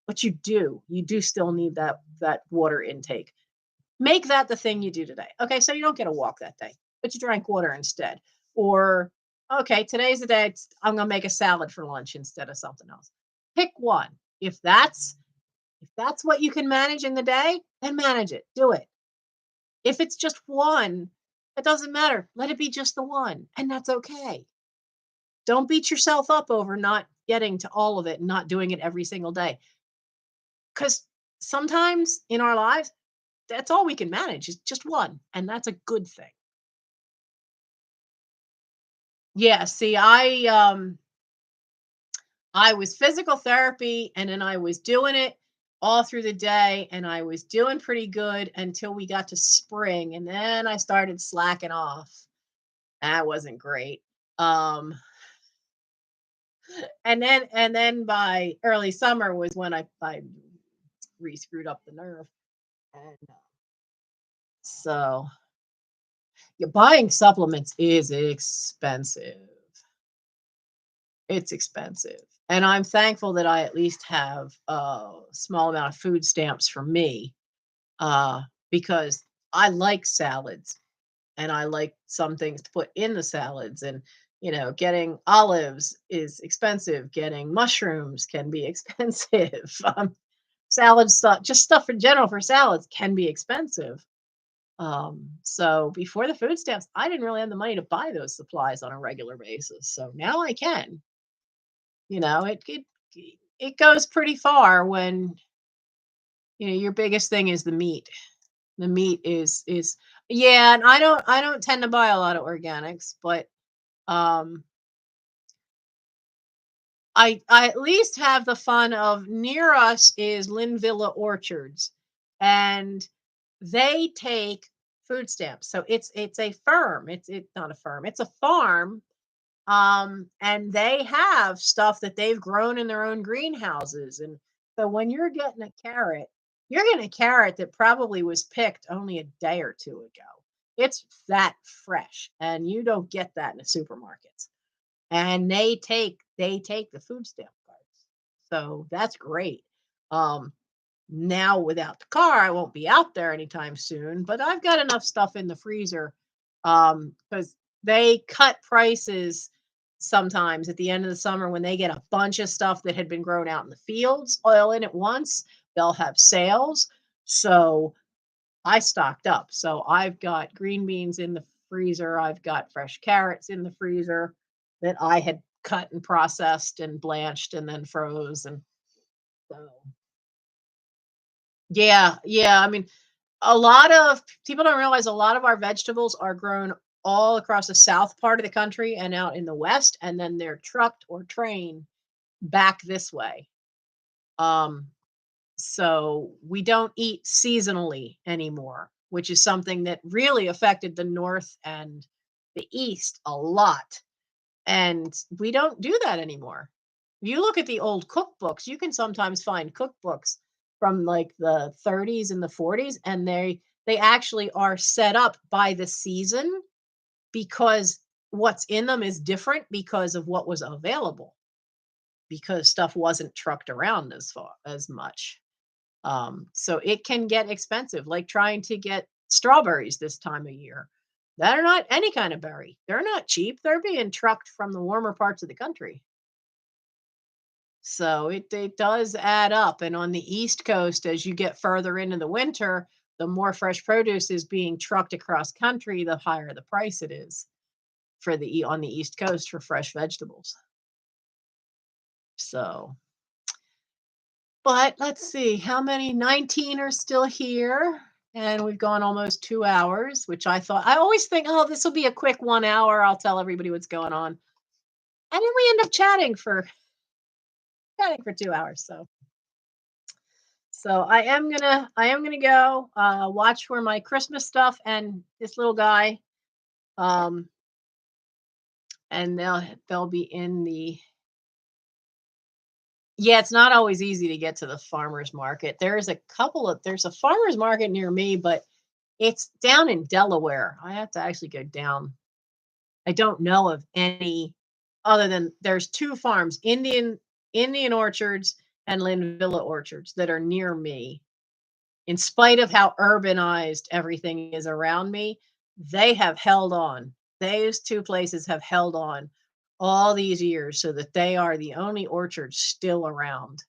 [SPEAKER 1] but you do. You do still need that water intake. Make that the thing you do today. Okay, so you don't get a walk that day, but you drank water instead. Or okay, today's the day I'm going to make a salad for lunch instead of something else. Pick one. If that's what you can manage in the day, then manage it. Do it. If it's just one, it doesn't matter. Let it be just the one, and that's okay. Don't beat yourself up over not getting to all of it and not doing it every single day. Because sometimes in our lives, that's all we can manage is just one, and that's a good thing. Yeah, see, I was physical therapy and then I was doing it all through the day and I was doing pretty good until we got to spring and then I started slacking off. That wasn't great. Um and then by early summer was when I re-screwed up the nerve. And so yeah, buying supplements is expensive. It's expensive. And I'm thankful that I at least have a small amount of food stamps for me, uh, because I like salads and I like some things to put in the salads. And, getting olives is expensive. Getting mushrooms can be expensive. salad stuff, just stuff in general for salads can be expensive. So before the food stamps, I didn't really have the money to buy those supplies on a regular basis. So now I can. It goes pretty far when your biggest thing is the meat. The meat is yeah, and I don't tend to buy a lot of organics, but um I at least have the fun of near us is Linvilla Orchards, and they take food stamps. So it's a firm. It's not a firm. It's a farm. And they have stuff that they've grown in their own greenhouses. And so when you're getting a carrot, you're getting a carrot that probably was picked only a day or two ago. It's that fresh, and you don't get that in the supermarkets. And they take the food stamp cards. So that's great. Um, Now without the car, I won't be out there anytime soon, but I've got enough stuff in the freezer because they cut prices sometimes at the end of the summer when they get a bunch of stuff that had been grown out in the fields all in at once. They'll have sales. So I stocked up. So I've got green beans in the freezer. I've got fresh carrots in the freezer that I had cut and processed and blanched and then froze. And so, yeah, yeah. I mean, a lot of people don't realize a lot of our vegetables are grown all across the south part of the country and out in the west, and then they're trucked or trained back this way. Um, so we don't eat seasonally anymore, which is something that really affected the north and the east a lot. And we don't do that anymore. You look at the old cookbooks, you can sometimes find cookbooks from like the 30s and the 40s, and they actually are set up by the season because what's in them is different because of what was available, because stuff wasn't trucked around as much. So it can get expensive, like trying to get strawberries this time of year. That are not any kind of berry. They're not cheap. They're being trucked from the warmer parts of the country. So it does add up. And on the East Coast, as you get further into the winter, the more fresh produce is being trucked across country, the higher the price it is on the East Coast for fresh vegetables. So, but let's see how many 19 are still here. And we've gone almost 2 hours, which I always think, oh, this will be a quick 1 hour. I'll tell everybody what's going on. And then we end up chatting for 2 hours. So I am gonna go watch for my Christmas stuff and this little guy. Um and they'll be in the yeah, it's not always easy to get to the farmers market. There's a farmers market near me, but it's down in Delaware. I have to actually go down. I don't know of any other than there's two farms, Indian Orchards and Linvilla Orchards that are near me. In spite of how urbanized everything is around me, they have held on. Those two places have held on all these years so that they are the only orchards still around,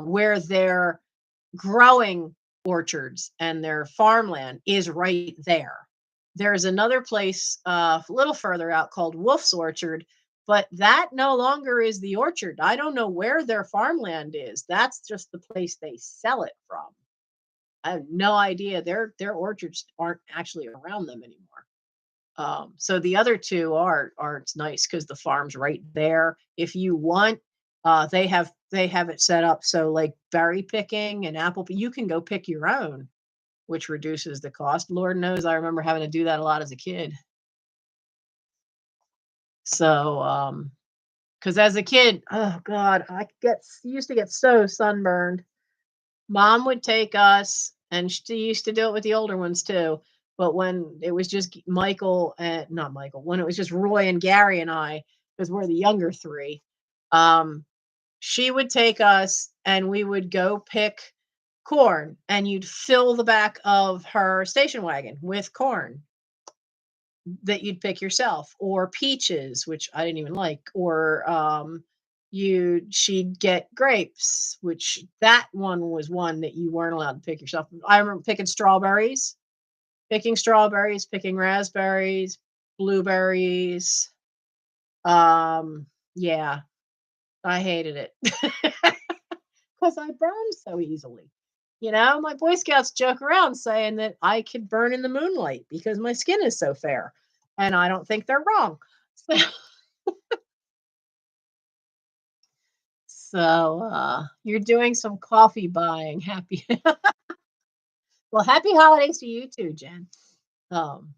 [SPEAKER 1] where their growing orchards and their farmland is right there. There's another place a little further out called Wolf's Orchard, but that no longer is the orchard. I don't know where their farmland is. That's just the place they sell it from. I have no idea. Their orchards aren't actually around them anymore. So the other two are it's nice because the farm's right there. If you want, they have it set up so like berry picking and you can go pick your own, which reduces the cost. Lord knows I remember having to do that a lot as a kid. So because as a kid, oh God, used to get so sunburned. Mom would take us, and she used to do it with the older ones too. But when it was just Michael and not Michael, when it was just Roy and Gary and I, because we're the younger three, um, she would take us and we would go pick corn, and you'd fill the back of her station wagon with corn that you'd pick yourself, or peaches, which I didn't even like, or she'd get grapes, which that one was one that you weren't allowed to pick yourself. I remember picking raspberries, blueberries. Yeah, I hated it because I burned so easily. My Boy Scouts joke around saying that I could burn in the moonlight because my skin is so fair, and I don't think they're wrong. So you're doing some coffee buying. Happy well, happy holidays to you too, Jen. Um,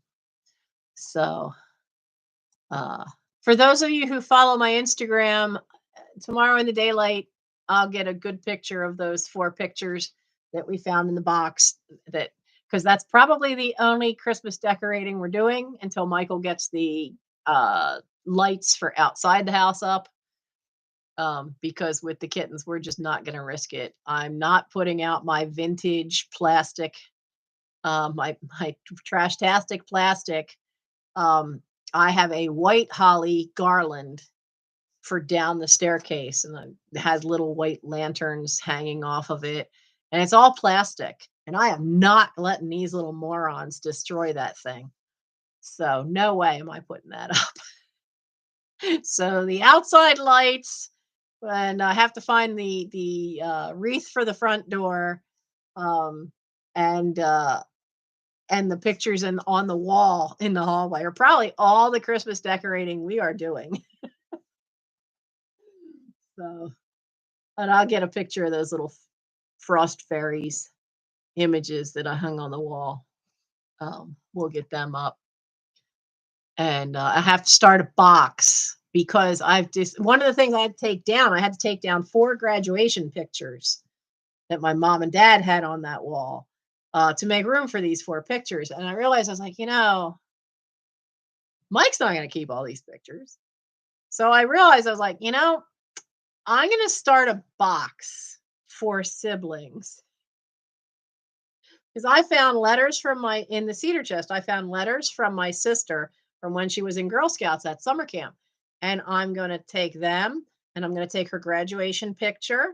[SPEAKER 1] so uh for those of you who follow my Instagram, tomorrow in the daylight, I'll get a good picture of those 4 pictures that we found in the box, that because that's probably the only Christmas decorating we're doing until Michael gets the lights for outside the house up. Because with the kittens, we're just not going to risk it. I'm not putting out my vintage plastic, my trash-tastic plastic. Um, I have a white holly garland for down the staircase, and it has little white lanterns hanging off of it, and it's all plastic. And I am not letting these little morons destroy that thing. So no way am I putting that up. So the outside lights, and I have to find the wreath for the front door, um, and and the pictures on the wall in the hallway are probably all the Christmas decorating we are doing. So, and I'll get a picture of those little frost fairies images that I hung on the wall. We'll get them up, and I have to start a box because I've just one of the things I had to take down. I had to take down 4 graduation pictures that my mom and dad had on that wall, to make room for these 4 pictures. And I realized I was like, Mike's not going to keep all these pictures. So I realized I was like, I'm going to start a box for siblings, because I found letters from in the cedar chest. I found letters from my sister from when she was in Girl Scouts at summer camp. And I'm going to take them, and I'm going to take her graduation picture,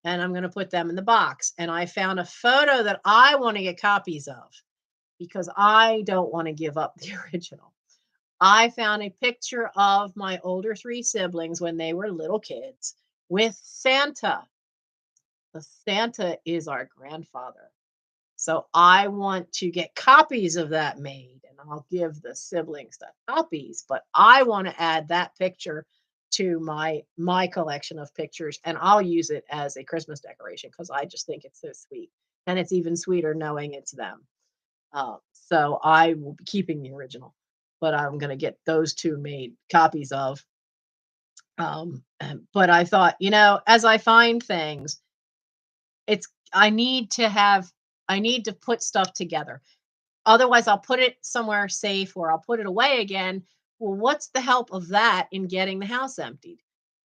[SPEAKER 1] and I'm going to put them in the box. And I found a photo that I want to get copies of because I don't want to give up the original. I found a picture of my older 3 siblings when they were little kids with Santa. The Santa is our grandfather. So I want to get copies of that made, and I'll give the siblings the copies, but I want to add that picture to my collection of pictures, and I'll use it as a Christmas decoration because I just think it's so sweet. And it's even sweeter knowing it's them. So I will be keeping the original, but I'm going to get those 2 made copies of. But I thought, as I find things, it's I need to put stuff together. Otherwise, I'll put it somewhere safe or I'll put it away again. Well, what's the help of that in getting the house emptied?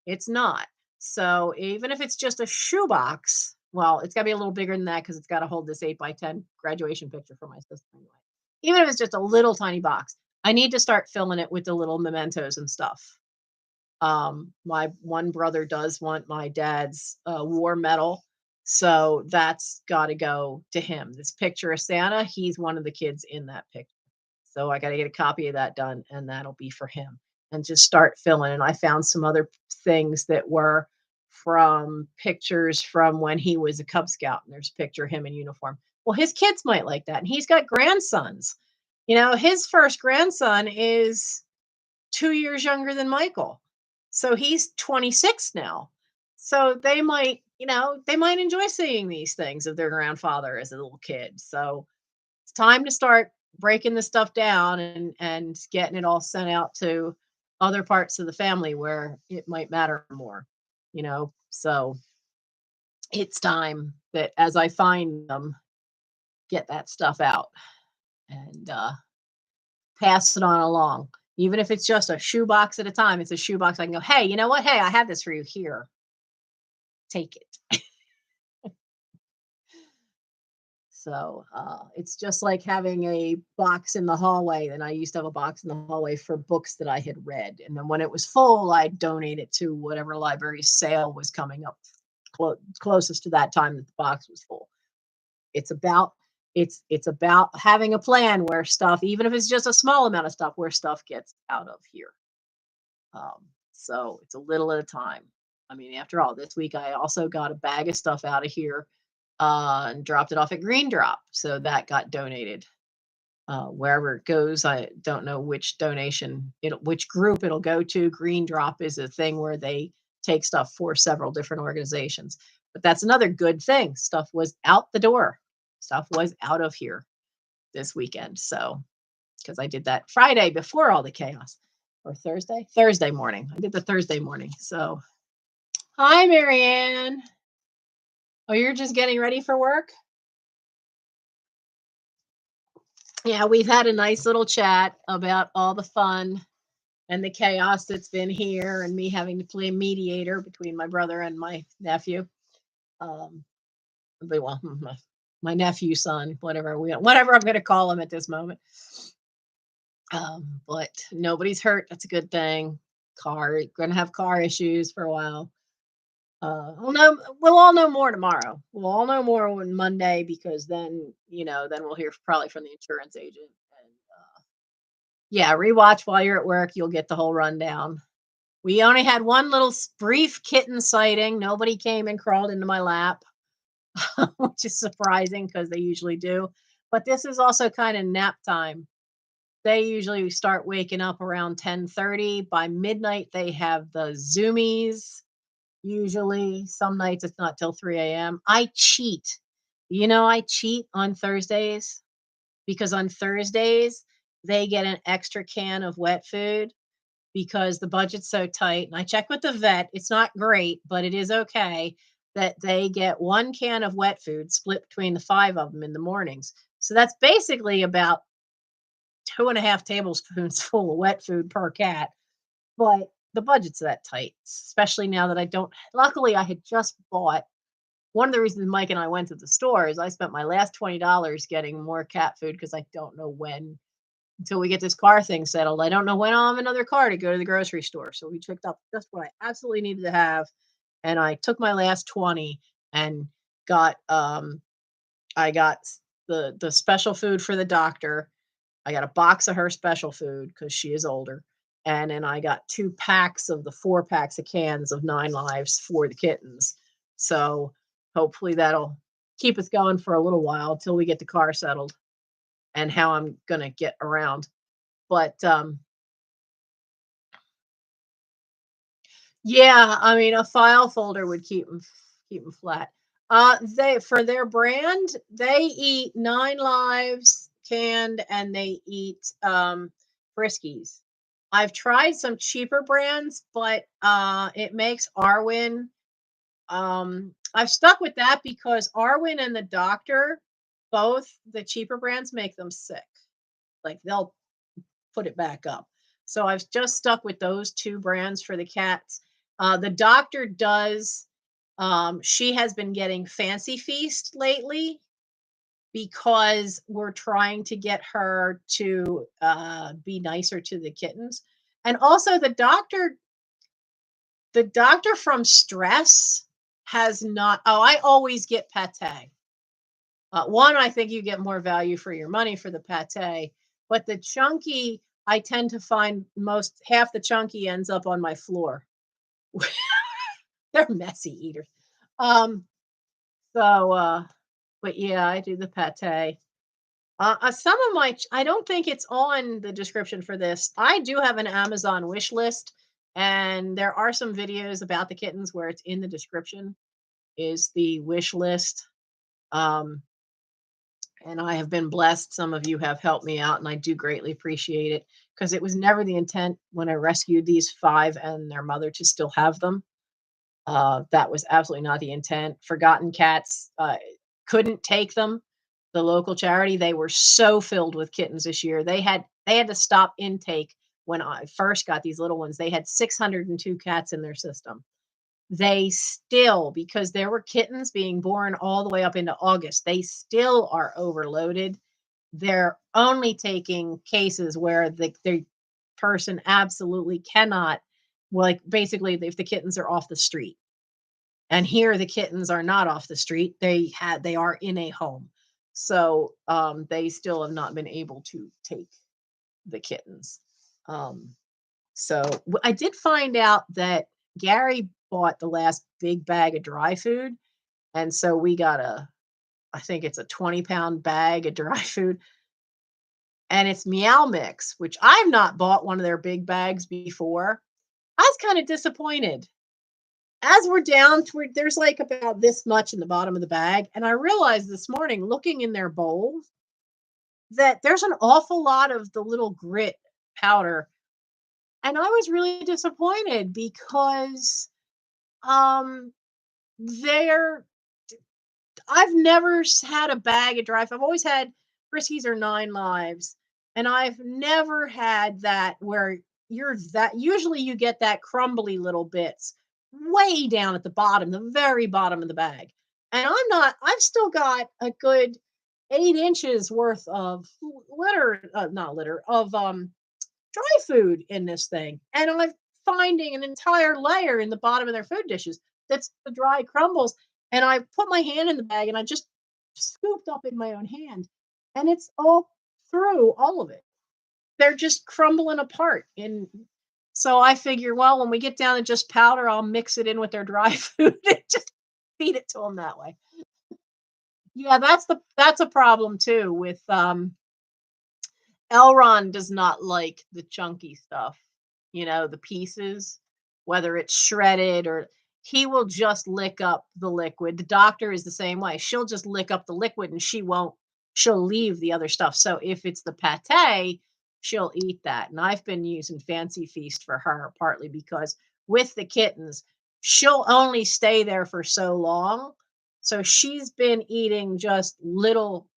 [SPEAKER 1] It's not. So even if it's just a shoebox, well, it's got to be a little bigger than that because it's got to hold this 8x10 graduation picture for my sister anyway. Even if it's just a little tiny box, I need to start filling it with the little mementos and stuff. My one brother does want my dad's war medal, so that's got to go to him. This picture of Santa, he's one of the kids in that picture. So I got to get a copy of that done, and that'll be for him. And just start filling. And I found some other things that were from pictures from when he was a Cub Scout, and there's a picture of him in uniform. Well, his kids might like that, and he's got grandsons. His first grandson is 2 years younger than Michael. So he's 26 now. So they might enjoy seeing these things of their grandfather as a little kid. So it's time to start breaking the stuff down and getting it all sent out to other parts of the family where it might matter more. So it's time that as I find them, get that stuff out and pass it on along. Even if it's just a shoebox at a time, it's a shoebox. I can go, hey, you know what? Hey, I have this for you here. Take it. So it's just like having a box in the hallway. And I used to have a box in the hallway for books that I had read. And then when it was full, I'd donate it to whatever library sale was coming up closest to that time that the box was full. It's about it's about having a plan where stuff, even if it's just a small amount of stuff, where stuff gets out of here. So it's a little at a time. I mean, after all, this week I also got a bag of stuff out of here and dropped it off at Green Drop. So that got donated. Wherever it goes, I don't know which which group it'll go to. Green Drop is a thing where they take stuff for several different organizations. But that's another good thing. Stuff was out the door. Stuff was out of here this weekend. So, because I did that Friday before all the chaos, or Thursday morning. I did the Thursday morning. So, hi, Marianne. Oh, you're just getting ready for work? Yeah, we've had a nice little chat about all the fun and the chaos that's been here, and me having to play mediator between my brother and my nephew. Um, but well, my nephew, son, whatever I'm going to call him at this moment. But nobody's hurt. That's a good thing. Going to have car issues for a while. We'll all know more tomorrow. We'll all know more on Monday, because then we'll hear probably from the insurance agent. And yeah, rewatch while you're at work. You'll get the whole rundown. We only had one little brief kitten sighting. Nobody came and crawled into my lap, which is surprising because they usually do. But this is also kind of nap time. They usually start waking up around 10:30. By midnight, they have the zoomies. Usually, some nights it's not till 3 a.m. I cheat. I cheat on Thursdays, because on Thursdays, they get an extra can of wet food because the budget's so tight. And I check with the vet. It's not great, but it is okay that they get one can of wet food split between the 5 of them in the mornings. So that's basically about 2.5 tablespoons full of wet food per cat. But the budget's that tight, especially now that I don't. Luckily, I had just bought. One of the reasons Mike and I went to the store is I spent my last $20 getting more cat food, because I don't know when, until we get this car thing settled. I don't know when I'll have another car to go to the grocery store. So we picked up just what I absolutely needed to have. And I took my last 20 and got I got the special food for the doctor. I got a box of her special food because she is older. And then I got 2 packs of the 4 packs of cans of 9 Lives for the kittens. So hopefully that'll keep us going for a little while till we get the car settled and how I'm going to get around. But yeah, I mean, a file folder would keep them flat. They, for their brand, they eat 9 Lives canned, and they eat Friskies. I've tried some cheaper brands, but it makes Arwin. I've stuck with that because Arwin and the doctor, both the cheaper brands, make them sick. Like, they'll put it back up. So I've just stuck with those 2 brands for the cats. The doctor does. She has been getting Fancy Feast lately because we're trying to get her to be nicer to the kittens. And also the doctor from Stress has not. Oh, I always get pate. One, I think you get more value for your money for the pate, but the chunky, I tend to find half the chunky ends up on my floor. They're messy eaters. But yeah, I do the pate. Some of I don't think it's on the description for this. I do have an Amazon wish list, and there are some videos about the kittens where it's in the description, is the wish list. And I have been blessed. Some of you have helped me out, and I do greatly appreciate it, because it was never the intent when I rescued these 5 and their mother to still have them. That was absolutely not the intent. Forgotten Cats couldn't take them. The local charity, they were so filled with kittens this year. They had to stop intake when I first got these little ones. They had 602 cats in their system. they still, because there were kittens being born all the way up into August, they still are overloaded. They're only taking cases where the person absolutely cannot, like, basically, if the kittens are off the street. And here the kittens are not off the street. They are in a home. So they still have not been able to take the kittens. Um, I did find out that Gary bought the last big bag of dry food. And so we got I think it's a 20-pound bag of dry food. And it's Meow Mix, which I've not bought one of their big bags before. I was kind of disappointed. As we're down to there's like about this much in the bottom of the bag. And I realized this morning, looking in their bowl, that there's an awful lot of the little grit powder. And I was really disappointed because um they're I've never had a bag of dry food. I've always had Friskies or Nine Lives, and I've never had that where usually you get that crumbly little bits way down at the bottom, the very bottom of the bag. And I've still got a good 8 inches worth of not litter, of dry food in this thing. And I'm finding an entire layer in the bottom of their food dishes that's the dry crumbles. And I put my hand in the bag and I just scooped up in my own hand. And it's all through all of it. They're just crumbling apart. And so I figure, well, when we get down to just powder, I'll mix it in with their dry food and just feed it to them that way. Yeah, that's a problem too with Elron does not like the chunky stuff, the pieces, whether it's shredded or he will just lick up the liquid. The doctor is the same way. She'll just lick up the liquid and she'll leave the other stuff. So if it's the pate, she'll eat that. And I've been using Fancy Feast for her, partly because with the kittens, she'll only stay there for so long. So she's been eating just little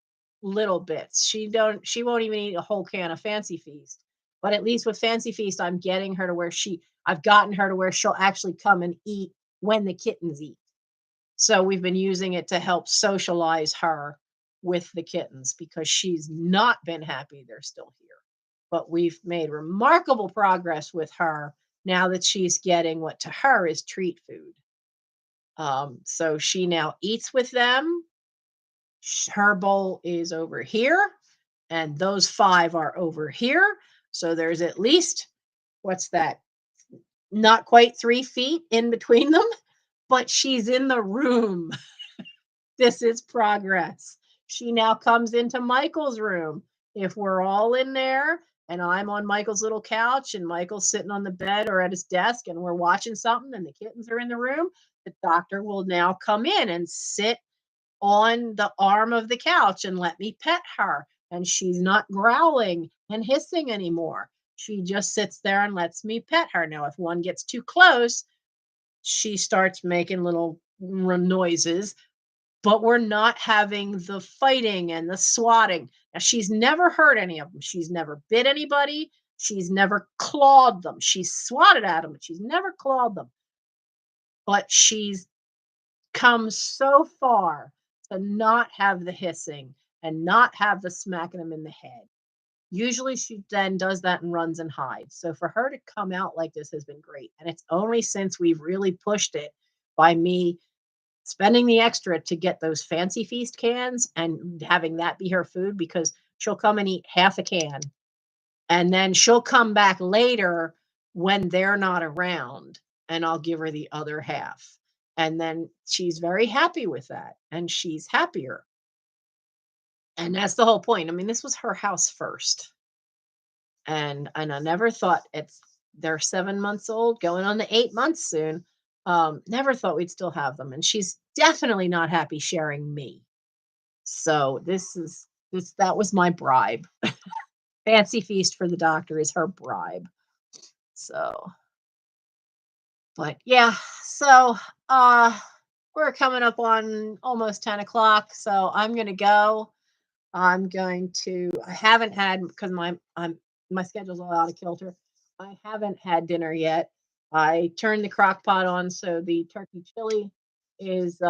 [SPEAKER 1] bits. She won't even eat a whole can of Fancy Feast. But at least with Fancy Feast, I've gotten her to where she'll actually come and eat when the kittens eat. So we've been using it to help socialize her with the kittens because she's not been happy they're still here. But we've made remarkable progress with her now that she's getting what to her is treat food. So she now eats with them. Her bowl is over here, and those 5 are over here. So there's at least, what's that? Not quite 3 feet in between them, but she's in the room. This is progress. She now comes into Michael's room. If we're all in there and I'm on Michael's little couch and Michael's sitting on the bed or at his desk and we're watching something and the kittens are in the room, the doctor will now come in and sit on the arm of the couch and let me pet her. And she's not growling and hissing anymore. She just sits there and lets me pet her. Now, if one gets too close, she starts making little noises, but we're not having the fighting and the swatting. Now, she's never hurt any of them. She's never bit anybody. She's never clawed them. She's swatted at them, but she's never clawed them. But she's come so far to not have the hissing and not have the smacking them in the head. Usually she then does that and runs and hides. So for her to come out like this has been great. And it's only since we've really pushed it by me spending the extra to get those Fancy Feast cans and having that be her food, because she'll come and eat half a can and then she'll come back later when they're not around and I'll give her the other half. And then she's very happy with that and she's happier. And that's the whole point. I mean, this was her house first. And I never thought they're 7 months old, going on the 8 months soon. Never thought we'd still have them. And she's definitely not happy sharing me. So that was my bribe. Fancy Feast for the doctor is her bribe. So, but yeah, so we're coming up on almost 10 o'clock. So I'm gonna go. I haven't had, because my schedule's all out of kilter. I haven't had dinner yet. I turned the crock pot on so the turkey chili is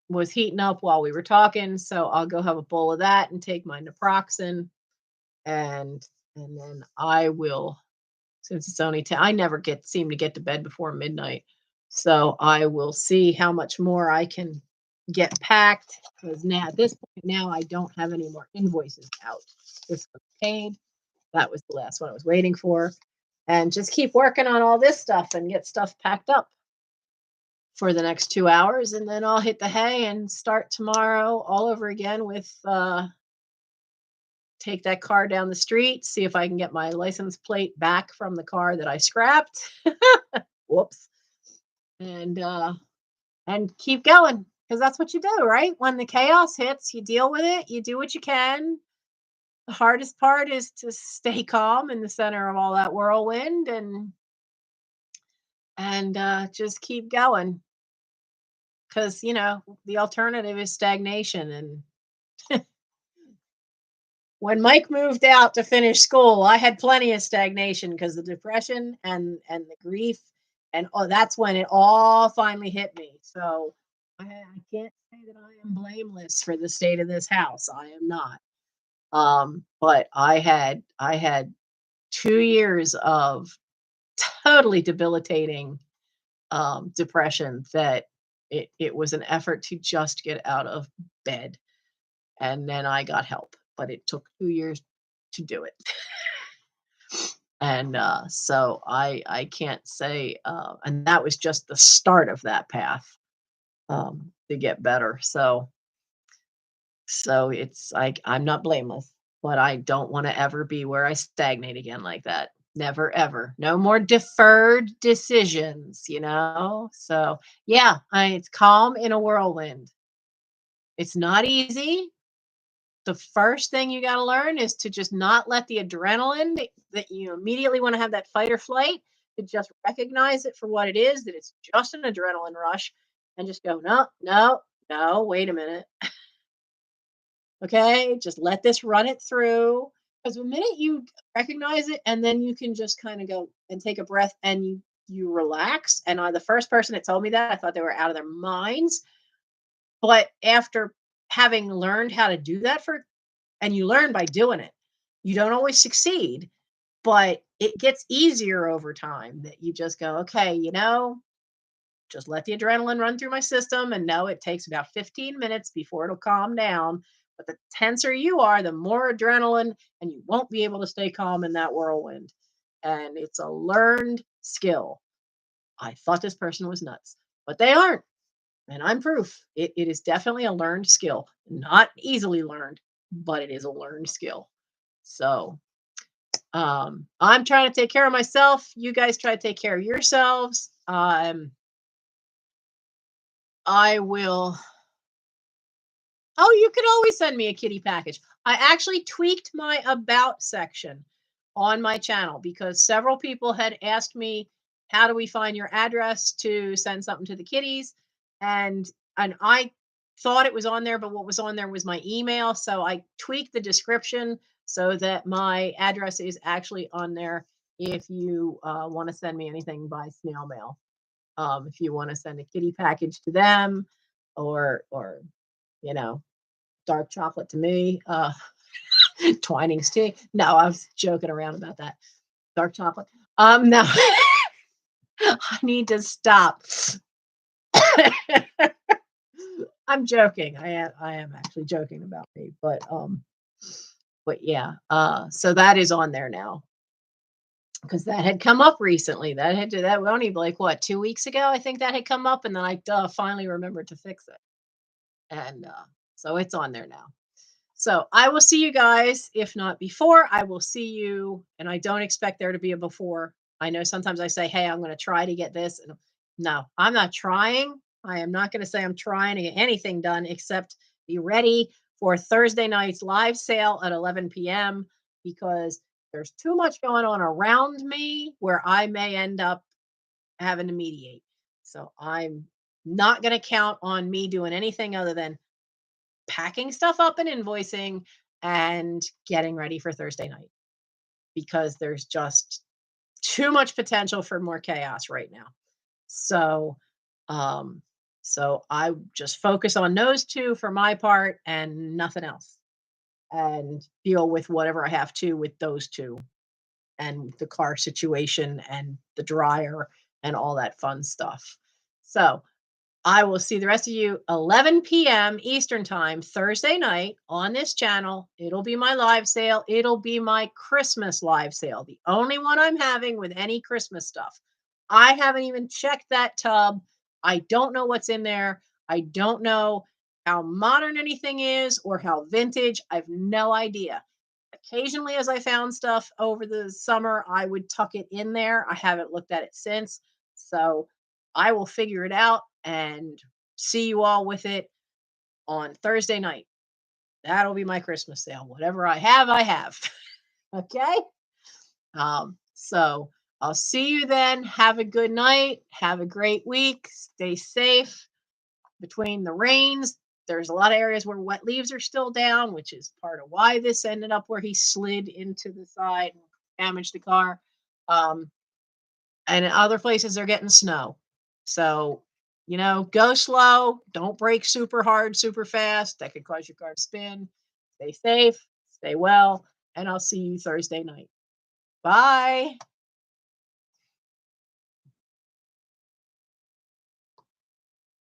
[SPEAKER 1] was heating up while we were talking. So I'll go have a bowl of that and take my naproxen, and then I will, since it's only 10, I never get seem to get to bed before midnight. So I will see how much more I can get packed, because now at this point now I don't have any more invoices out. This was paid. That was the last one I was waiting for. And just keep working on all this stuff and get stuff packed up for the next 2 hours. And then I'll hit the hay and start tomorrow all over again with take that car down the street, see if I can get my license plate back from the car that I scrapped. Whoops. And keep going, because that's what you do, right? When the chaos hits, you deal with it, you do what you can. The hardest part is to stay calm in the center of all that whirlwind, and just keep going, because the alternative is stagnation. And when Mike moved out to finish school, I had plenty of stagnation because the depression and the grief, and that's when it all finally hit me. So I can't say that I am blameless for the state of this house. I am not. But I had 2 years of totally debilitating depression that it was an effort to just get out of bed. And then I got help, but it took 2 years to do it. And so I can't say, and that was just the start of that path to get better. So it's like I'm not blameless, but I don't want to ever be where I stagnate again like that. Never ever. No more deferred decisions. So yeah, it's calm in a whirlwind. It's not easy. The first thing you got to learn is to just not let the adrenaline that you immediately want to have that fight or flight, to just recognize it for what it is, that it's just an adrenaline rush, and just go, no, no, no, wait a minute. Okay, just let this run it through. Because the minute you recognize it, and then you can just kind of go and take a breath, and you relax. And the first person that told me that, I thought they were out of their minds. But after having learned how to do that, and you learn by doing it, you don't always succeed, but it gets easier over time, that you just go, okay, just let the adrenaline run through my system, and no, it takes about 15 minutes before it'll calm down. But the tenser you are, the more adrenaline, and you won't be able to stay calm in that whirlwind. And it's a learned skill. I thought this person was nuts, but they aren't. And I'm proof. It is definitely a learned skill. Not easily learned, but it is a learned skill. So I'm trying to take care of myself. You guys try to take care of yourselves. I will. Oh, you could always send me a kitty package. I actually tweaked my about section on my channel, because several people had asked me, how do we find your address to send something to the kitties? And I thought it was on there, but what was on there was my email. So I tweaked the description so that my address is actually on there if you want to send me anything by snail mail. If you want to send a kitty package to them, or you know, dark chocolate to me, Twinings tea. No, I was joking around about that. Dark chocolate. No, I need to stop. I'm joking. I am actually joking about me, but yeah. So that is on there now, because that had come up recently. That only like what, 2 weeks ago, I think that had come up, and then I finally remembered to fix it, and so it's on there now. So I will see you guys. If not before, I will see you. And I don't expect there to be a before. I know sometimes I say, hey, I'm going to try to get this. And no, I'm not trying. I am not going to say I'm trying to get anything done, except be ready for Thursday night's live sale at 11 p.m. because there's too much going on around me where I may end up having to mediate. So I'm not going to count on me doing anything other than packing stuff up and invoicing and getting ready for Thursday night, because there's just too much potential for more chaos right now. So, um, so I just focus on those two for my part and nothing else, and deal with whatever I have to with those two and the car situation and the dryer and all that fun stuff. So I will see the rest of you 11 p.m. Eastern time Thursday night on this channel. It'll be my live sale. It'll be my Christmas live sale, the only one I'm having with any Christmas stuff. I haven't even checked that tub. I don't know what's in there. I don't know how modern anything is or how vintage. I've no idea. Occasionally, as I found stuff over the summer, I would tuck it in there. I haven't looked at it since. So I will figure it out and see you all with it on Thursday night. That'll be my Christmas sale. Whatever I have, I have. Okay. So I'll see you then. Have a good night. Have a great week. Stay safe. Between the rains, there's a lot of areas where wet leaves are still down, which is part of why this ended up where he slid into the side and damaged the car. Um, and in other places, they're getting snow. So, go slow. Don't brake super hard, super fast. That could cause your car to spin. Stay safe, stay well, and I'll see you Thursday night. Bye.